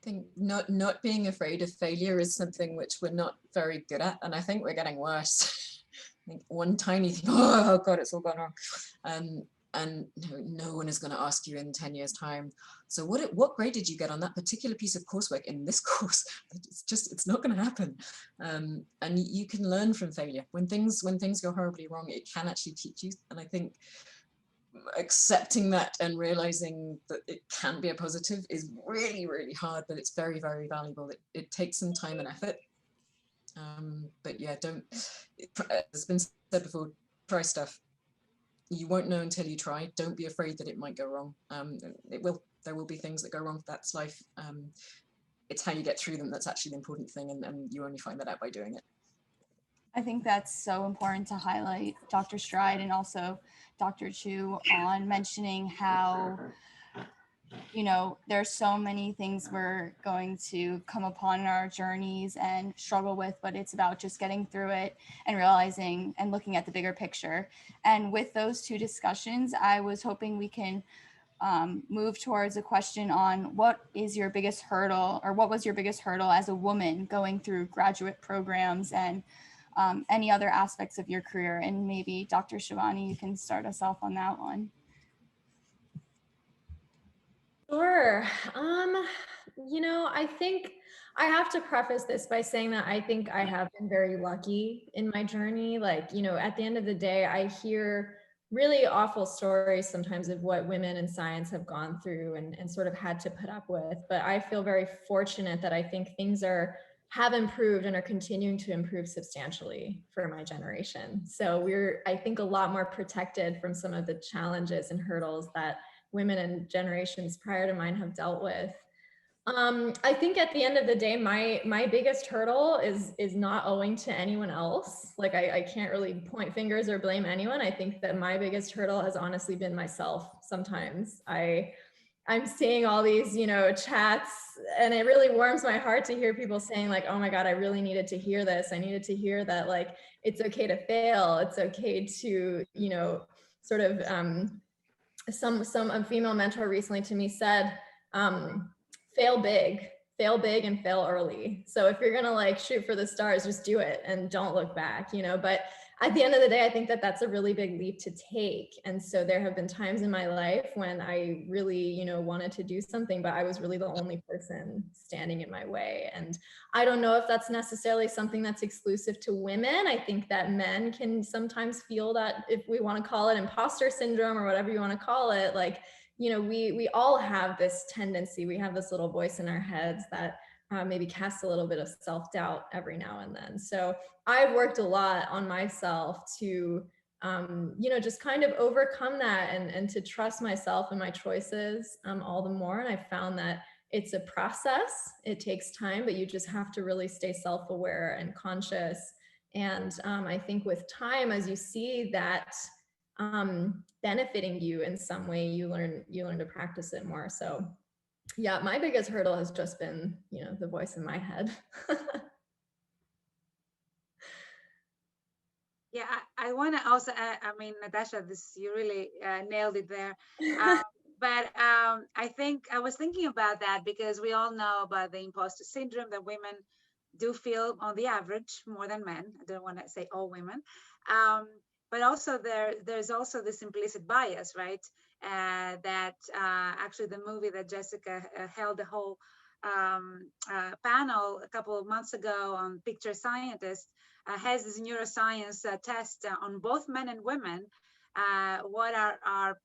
think not being afraid of failure is something which we're not very good at, and I think we're getting worse. I think one tiny thing, oh God, it's all gone wrong. And no one is going to ask you in 10 years time, so what grade did you get on that particular piece of coursework in this course? It's not going to happen. And you can learn from failure. When things go horribly wrong, it can actually teach you. And I think accepting that and realizing that it can be a positive is really, really hard, but it's very, very valuable. It takes some time and effort. But yeah, it's been said before, try stuff. You won't know until you try. Don't be afraid that it might go wrong. There will be things that go wrong. That's life. It's how you get through them that's actually the important thing, and you only find that out by doing it. I think that's so important to highlight, Dr. Stride and also Dr. Chu, on mentioning how, you know, there's so many things we're going to come upon in our journeys and struggle with, but it's about just getting through it and realizing and looking at the bigger picture. And with those two discussions, I was hoping we can move towards a question on what is your biggest hurdle, or what was your biggest hurdle as a woman going through graduate programs and any other aspects of your career. And maybe Dr. Sheybani, you can start us off on that one. Sure. You know, I think I have to preface this by saying that I think I have been very lucky in my journey. Like, you know, at the end of the day, I hear really awful stories sometimes of what women in science have gone through and sort of had to put up with. But I feel very fortunate that I think things have improved and are continuing to improve substantially for my generation. So we're, I think, a lot more protected from some of the challenges and hurdles that women and generations prior to mine have dealt with. I think at the end of the day, my biggest hurdle is not owing to anyone else. Like I can't really point fingers or blame anyone. I think that my biggest hurdle has honestly been myself. Sometimes I'm seeing all these, you know, chats, and it really warms my heart to hear people saying like, oh my God, I really needed to hear this. I needed to hear that, like, it's okay to fail. It's okay to, you know, sort of, a female mentor recently to me said, fail big and fail early. So if you're gonna like shoot for the stars, just do it and don't look back, you know. But at the end of the day, I think that that's a really big leap to take. And so there have been times in my life when I really, you know, wanted to do something, but I was really the only person standing in my way. And I don't know if that's necessarily something that's exclusive to women. I think that men can sometimes feel that, if we want to call it imposter syndrome or whatever you want to call it, like, you know, we all have this tendency, we have this little voice in our heads that maybe casts a little bit of self-doubt every now and then. So I've worked a lot on myself to, you know, just kind of overcome that and to trust myself and my choices all the more. And I found that it's a process. It takes time, but you just have to really stay self-aware and conscious. And I think with time, as you see that benefiting you in some way, you learn to practice it more. So yeah, my biggest hurdle has just been, you know, the voice in my head. Yeah, I want to also add, I mean, Natasha, you really nailed it there. But I think I was thinking about that because we all know about the imposter syndrome that women do feel on the average more than men. I don't want to say all women. But also there's also this implicit bias, right? That actually the movie that Jessica held the whole panel a couple of months ago on Picture Scientist has this neuroscience test on both men and women. What are our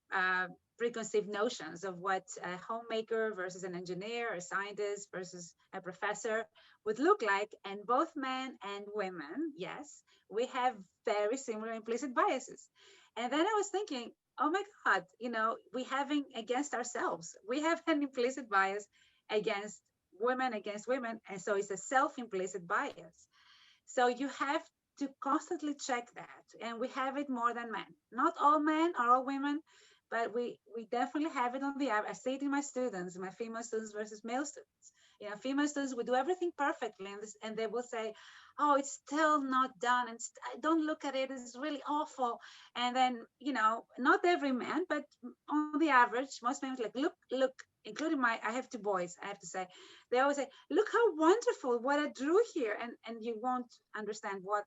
preconceived notions of what a homemaker versus an engineer, a scientist versus a professor would look like? And both men and women, yes, we have very similar implicit biases. And then I was thinking, oh my God, you know, we having against ourselves. We have an implicit bias against women. And so it's a self-implicit bias. So you have to constantly check that. And we have it more than men. Not all men or all women, but we definitely have it on the average. I say it in my students, my female students versus male students. You know, female students would do everything perfectly, and they will say, oh, it's still not done, and don't look at it, it's really awful. And then, you know, not every man, but on the average, most men like, look, including I have two boys, I have to say, they always say, look how wonderful what I drew here, and you won't understand what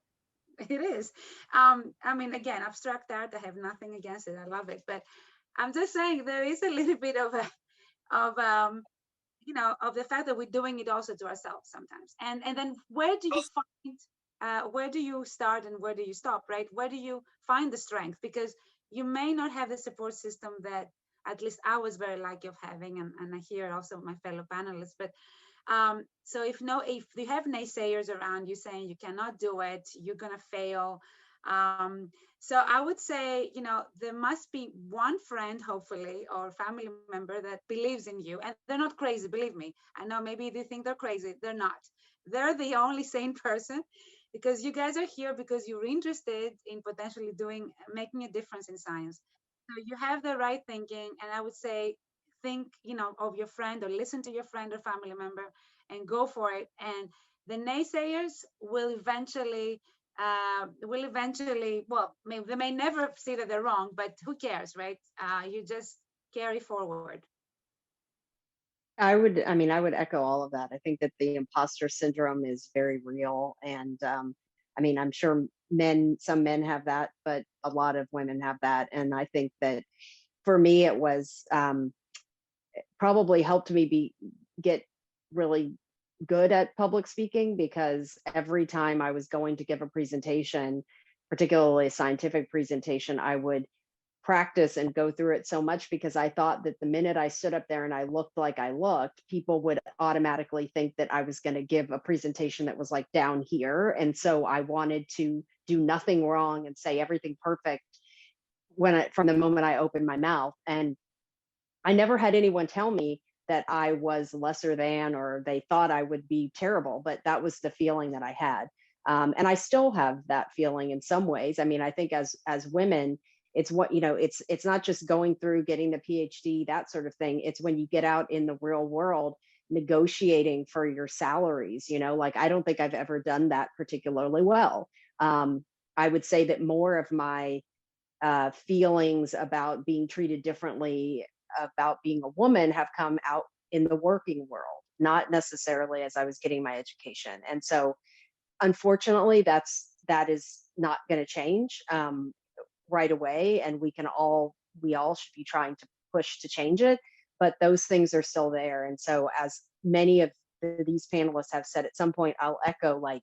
It is. I mean, again, abstract art, I have nothing against it. I love it. But I'm just saying there is a little bit of of of the fact that we're doing it also to ourselves sometimes. And then where do you find where do you start and where do you stop, right? Where do you find the strength? Because you may not have the support system that at least I was very lucky of having, and I hear also my fellow panelists. But so if you have naysayers around you saying you cannot do it, you're gonna fail. So I would say, there must be one friend, hopefully, or family member that believes in you, and they're not crazy, believe me. I know maybe they think they're crazy. They're not. They're the only sane person, because you guys are here because you're interested in potentially making a difference in science. So you have the right thinking, and I would say think, of your friend, or listen to your friend or family member and go for it. And the naysayers will eventually well, they may never see that they're wrong, but who cares, right? You just carry forward. I would echo all of that. I think that the imposter syndrome is very real. And I'm sure some men have that, but a lot of women have that. And I think that for me, it was probably helped me get really good at public speaking, because every time I was going to give a presentation, particularly a scientific presentation, I would practice and go through it so much, because I thought that the minute I stood up there and I looked like I looked, people would automatically think that I was going to give a presentation that was like down here. And so I wanted to do nothing wrong and say everything perfect from the moment I opened my mouth. And I never had anyone tell me that I was lesser than, or they thought I would be terrible, but that was the feeling that I had. And I still have that feeling in some ways. I think as women, it's it's not just going through getting the PhD, that sort of thing. It's when you get out in the real world, negotiating for your salaries, like I don't think I've ever done that particularly well. I would say that more of my feelings about being treated differently, about being a woman, have come out in the working world, not necessarily as I was getting my education. And so unfortunately, that is not going to change right away. And we all should be trying to push to change it, but those things are still there. And so as many of these panelists have said, at some point, I'll echo, like,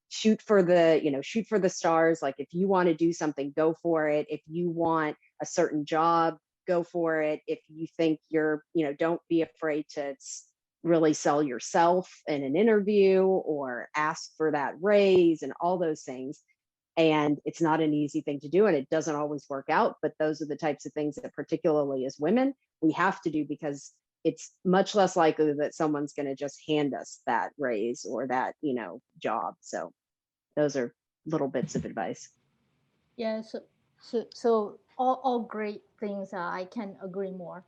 shoot for the stars. Like, if you want to do something, go for it. If you want a certain job, go for it. If you think don't be afraid to really sell yourself in an interview or ask for that raise and all those things. And it's not an easy thing to do, and it doesn't always work out, but those are the types of things that, particularly as women, we have to do, because it's much less likely that someone's going to just hand us that raise or that, job. So those are little bits of advice. Yeah, so all great things. I can agree more.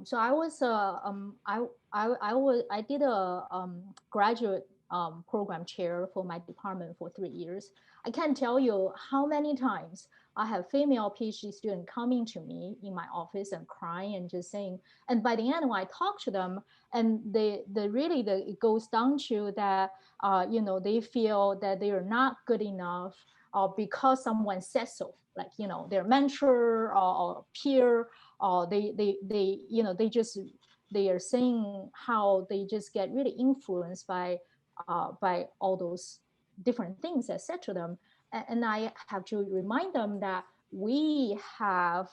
So I was I did a graduate program chair for my department for 3 years. I can't tell you how many times I have female PhD student coming to me in my office and crying and just saying. And by the end, when I talk to them, and it goes down to that they feel that they are not good enough, because someone said so, like their mentor or peer, or they are saying how they just get really influenced by all those different things that said to them. And I have to remind them that we have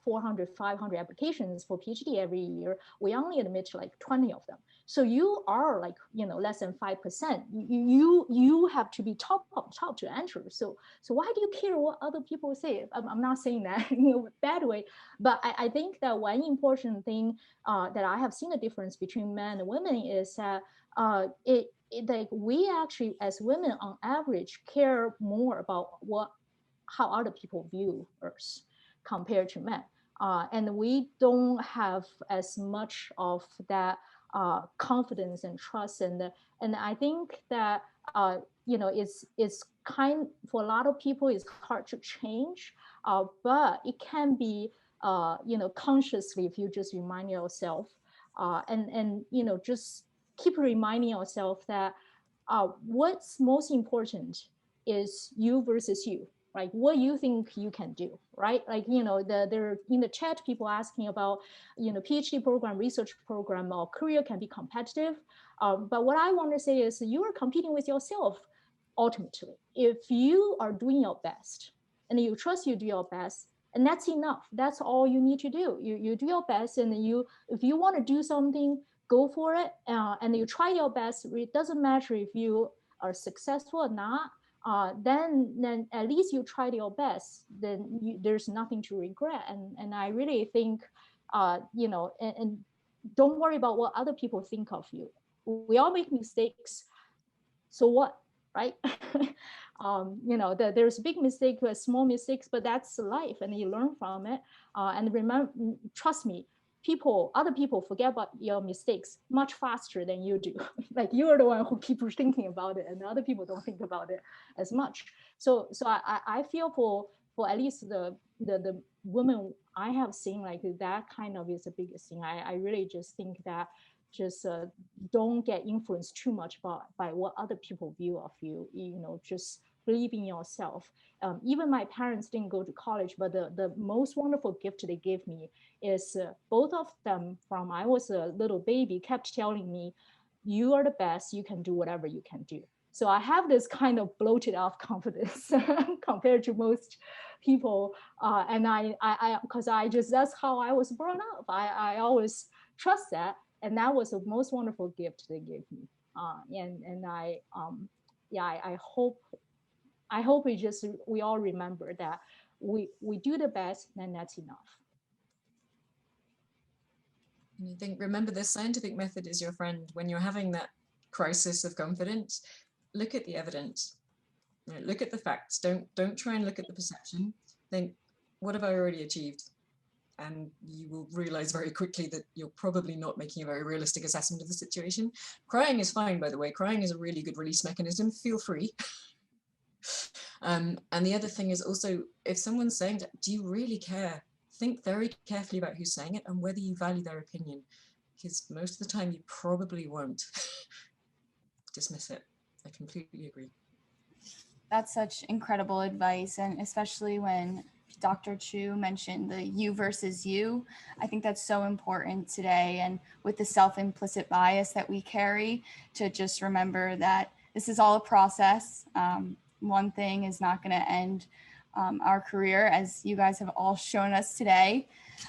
400 500 applications for PhD every year. We only admit like 20 of them. So you are like less than 5%. You have to be top to enter. So why do you care what other people say? I'm not saying that in a bad way, but I think that one important thing that I have seen a difference between men and women is that like we actually, as women on average, care more about how other people view us compared to men. And we don't have as much of that confidence and trust. And I think that it's kind, for a lot of people, it's hard to change, but it can be consciously, if you just remind yourself, and just keep reminding yourself that what's most important is you versus you, like what you think you can do, right? Like, there in the chat, people asking about, PhD program, research program, or career can be competitive. But what I want to say is you are competing with yourself ultimately. If you are doing your best and you trust you do your best, and that's enough. That's all you need to do. You do your best, and if you want to do something, go for it, and you try your best. It doesn't matter if you are successful or not. Then at least you tried your best. Then there's nothing to regret. And I really think, and don't worry about what other people think of you. We all make mistakes. So what, right? There's big mistake, small mistakes, but that's life, and you learn from it. And remember, trust me, other people forget about your mistakes much faster than you do. Like you're the one who keeps thinking about it, and other people don't think about it as much. So I feel for at least the women I have seen, like that kind of is the biggest thing. I really just think that just don't get influenced too much by what other people view of you. Just believe in yourself. Even my parents didn't go to college, but the most wonderful gift they gave me is both of them, from I was a little baby, kept telling me, you are the best, you can do whatever you can do. So I have this kind of bloated off confidence compared to most people. And because that's how I was brought up. I always trust that. And that was the most wonderful gift they gave me. I hope we all remember that we do the best, and that's enough. And I think, remember, the scientific method is your friend. When you're having that crisis of confidence, look at the evidence. Look at the facts. Don't try and look at the perception. Think, what have I already achieved? And you will realize very quickly that you're probably not making a very realistic assessment of the situation. Crying is fine, by the way. Crying is a really good release mechanism. Feel free. And the other thing is also, if someone's saying that, do you really care? Think very carefully about who's saying it and whether you value their opinion, because most of the time you probably won't. Dismiss it. I completely agree. That's such incredible advice, and especially when Dr. Chu mentioned the you versus you. I think that's so important today, and with the self-implicit bias that we carry, to just remember that this is all a process. One thing is not going to end our career, as you guys have all shown us today.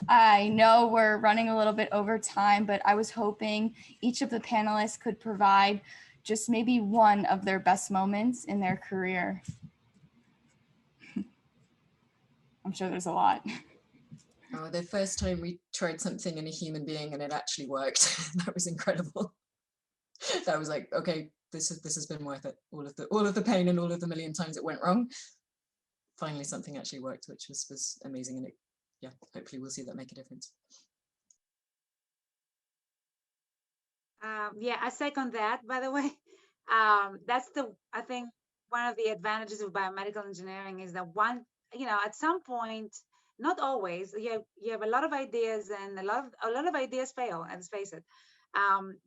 I know we're running a little bit over time, but I was hoping each of the panelists could provide just maybe one of their best moments in their career. I'm sure there's a lot. Oh, the first time we tried something in a human being and it actually worked. That was incredible. That was like, okay, this has been worth it. All of the pain and all of the million times it went wrong. Finally, something actually worked, which was amazing. And yeah, hopefully we'll see that make a difference. Yeah, I second that, by the way. That's I think one of the advantages of biomedical engineering is that at some point, not always, you have a lot of ideas, and a lot of ideas fail, let's face it.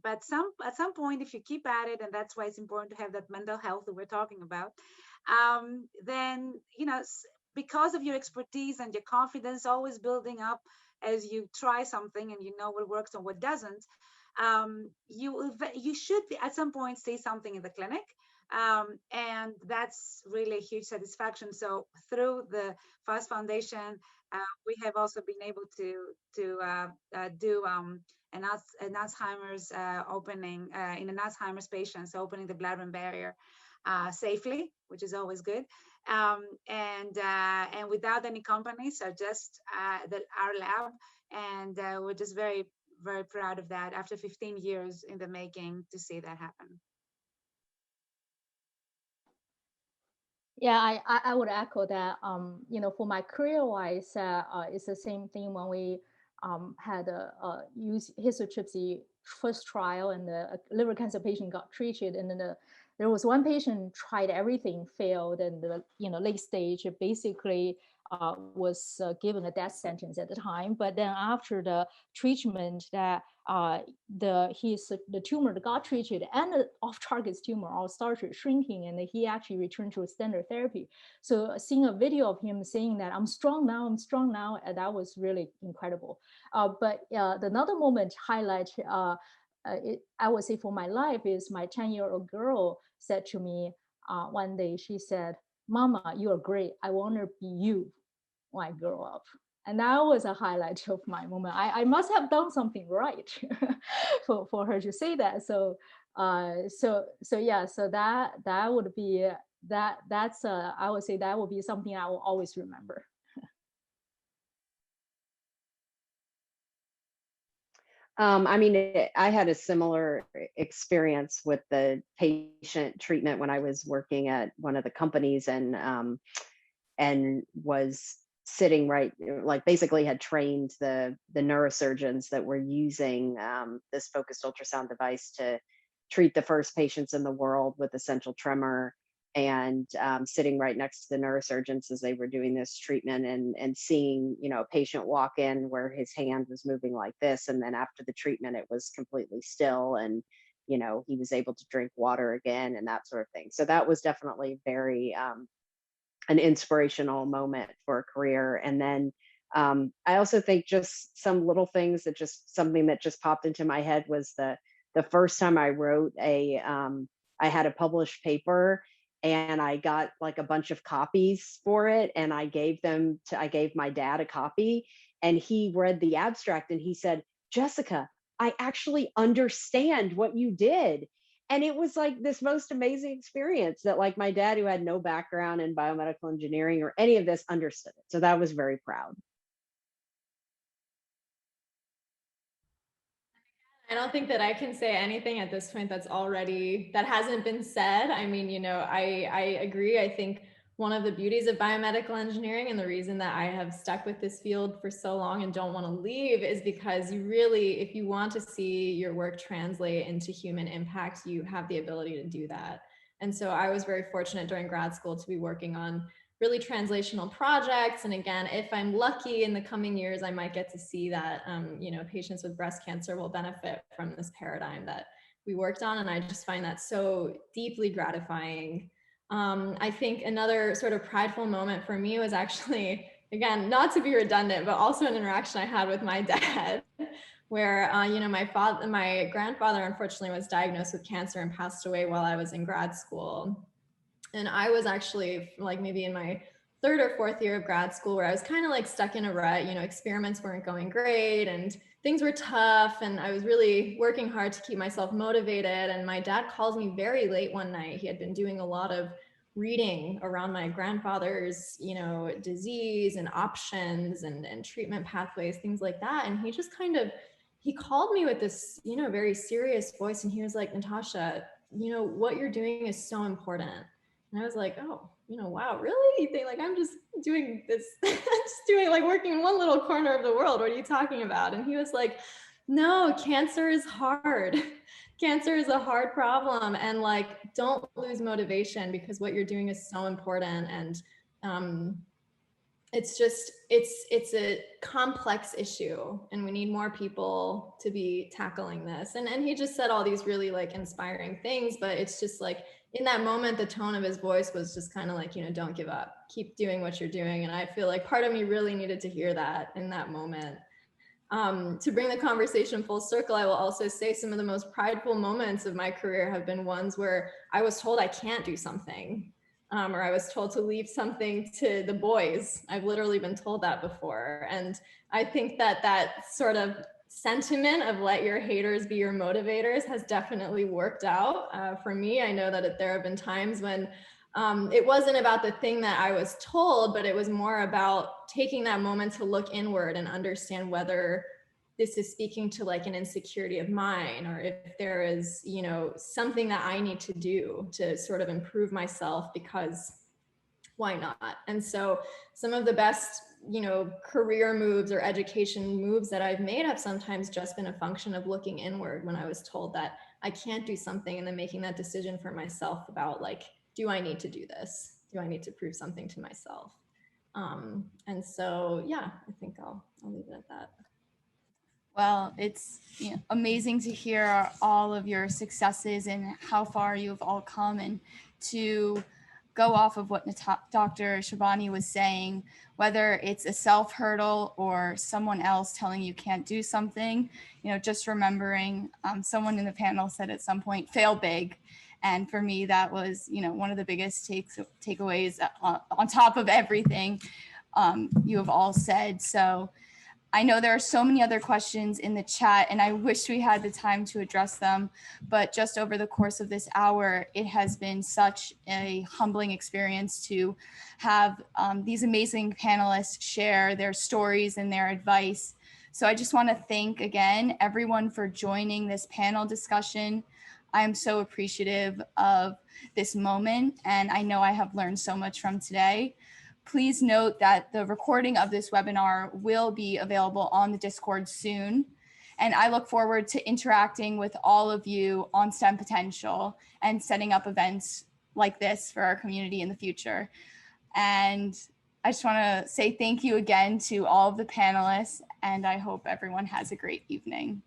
But at some point, if you keep at it, and that's why it's important to have that mental health that we're talking about, then, because of your expertise and your confidence always building up as you try something and you know what works and what doesn't, you should be, at some point, see something in the clinic. And that's really a huge satisfaction. So through the FAST Foundation, we have also been able to do an Alzheimer's opening in an Alzheimer's patients, opening the blood-brain barrier safely, which is always good. And without any companies, so just our lab, and we're just very, very proud of that after 15 years in the making to see that happen. Yeah, I would echo that. For my career-wise, it's the same thing when we had a histotripsy first trial, and the liver cancer patient got treated, and then there was one patient tried everything, failed, and the late stage, basically was given a death sentence at the time. But then after the treatment, that the tumor that got treated and the off-target tumor all started shrinking, and he actually returned to standard therapy. So seeing a video of him saying that I'm strong now, and that was really incredible. But another moment highlight, I would say for my life, is my 10-year-old girl said to me one day, she said, "Mama, you are great. I want to be you when I grow up." And that was a highlight of my moment. I must have done something right for her to say that. So yeah, so that would be that's I would say that would be something I will always remember. I mean, I had a similar experience with the patient treatment when I was working at one of the companies, and was sitting right, like basically had trained the neurosurgeons that were using this focused ultrasound device to treat the first patients in the world with essential tremor, and sitting right next to the neurosurgeons as they were doing this treatment, and seeing, you know, a patient walk in where his hand was moving like this, and then after the treatment it was completely still, and you know, he was able to drink water again and that sort of thing. So that was definitely very an inspirational moment for a career. And then I also think just some little things that just something that just popped into my head was the first time I wrote I had a published paper, and I got like a bunch of copies for it, and I gave my dad a copy, and he read the abstract and he said, "Jessica, I actually understand what you did." And it was like this most amazing experience that like my dad, who had no background in biomedical engineering or any of this, understood it. So that was very proud. I don't think that I can say anything at this point that hasn't been said. I mean, you know, I agree. I think one of the beauties of biomedical engineering, and the reason that I have stuck with this field for so long and don't want to leave, is because you really, if you want to see your work translate into human impact, you have the ability to do that. And so I was very fortunate during grad school to be working on really translational projects. And again, if I'm lucky in the coming years, I might get to see that, you know, patients with breast cancer will benefit from this paradigm that we worked on. And I just find that so deeply gratifying. I think another sort of prideful moment for me was actually, again, not to be redundant, but also an interaction I had with my dad, where, you know, my grandfather, unfortunately, was diagnosed with cancer and passed away while I was in grad school. And I was actually like maybe in my third or fourth year of grad school, where I was kind of like stuck in a rut. You know, experiments weren't going great and things were tough, and I was really working hard to keep myself motivated. And my dad calls me very late one night. He had been doing a lot of reading around my grandfather's, you know, disease and options and treatment pathways, things like that. And he just he called me with this, you know, very serious voice, and he was like, "Natasha, you know, what you're doing is so important." And I was like, "Oh, you know, wow, really? You think like I'm just doing this, just doing like working in one little corner of the world? What are you talking about?" And he was like, "No, cancer is hard. Cancer is a hard problem. And like, don't lose motivation, because what you're doing is so important." And it's a complex issue, and we need more people to be tackling this. And he just said all these really like inspiring things, but it's just like in that moment, the tone of his voice was just kind of like, you know, don't give up, keep doing what you're doing. And I feel like part of me really needed to hear that in that moment. To bring the conversation full circle, I will also say some of the most prideful moments of my career have been ones where I was told I can't do something. Or I was told to leave something to the boys. I've literally been told that before. And I think that sort of sentiment of let your haters be your motivators has definitely worked out for me. I know that there have been times when it wasn't about the thing that I was told, but it was more about taking that moment to look inward and understand whether this is speaking to like an insecurity of mine, or if there is, you know, something that I need to do to sort of improve myself, because why not? And so some of the best, you know, career moves or education moves that I've made have sometimes just been a function of looking inward when I was told that I can't do something, and then making that decision for myself about like, do I need to do this? Do I need to prove something to myself? And so, yeah, I think I'll leave it at that. Well, it's amazing to hear all of your successes and how far you've all come, and to go off of what Dr. Sheybani was saying, whether it's a self hurdle or someone else telling you can't do something, just remembering, someone in the panel said at some point, fail big. And for me, that was, one of the biggest takeaways on top of everything you have all said. So I know there are so many other questions in the chat, and I wish we had the time to address them, but just over the course of this hour, it has been such a humbling experience to have these amazing panelists share their stories and their advice. So I just want to thank again everyone for joining this panel discussion. I am so appreciative of this moment, and I know I have learned so much from today. Please note that the recording of this webinar will be available on the Discord soon. And I look forward to interacting with all of you on STEMPotential and setting up events like this for our community in the future. And I just want to say thank you again to all of the panelists, and I hope everyone has a great evening.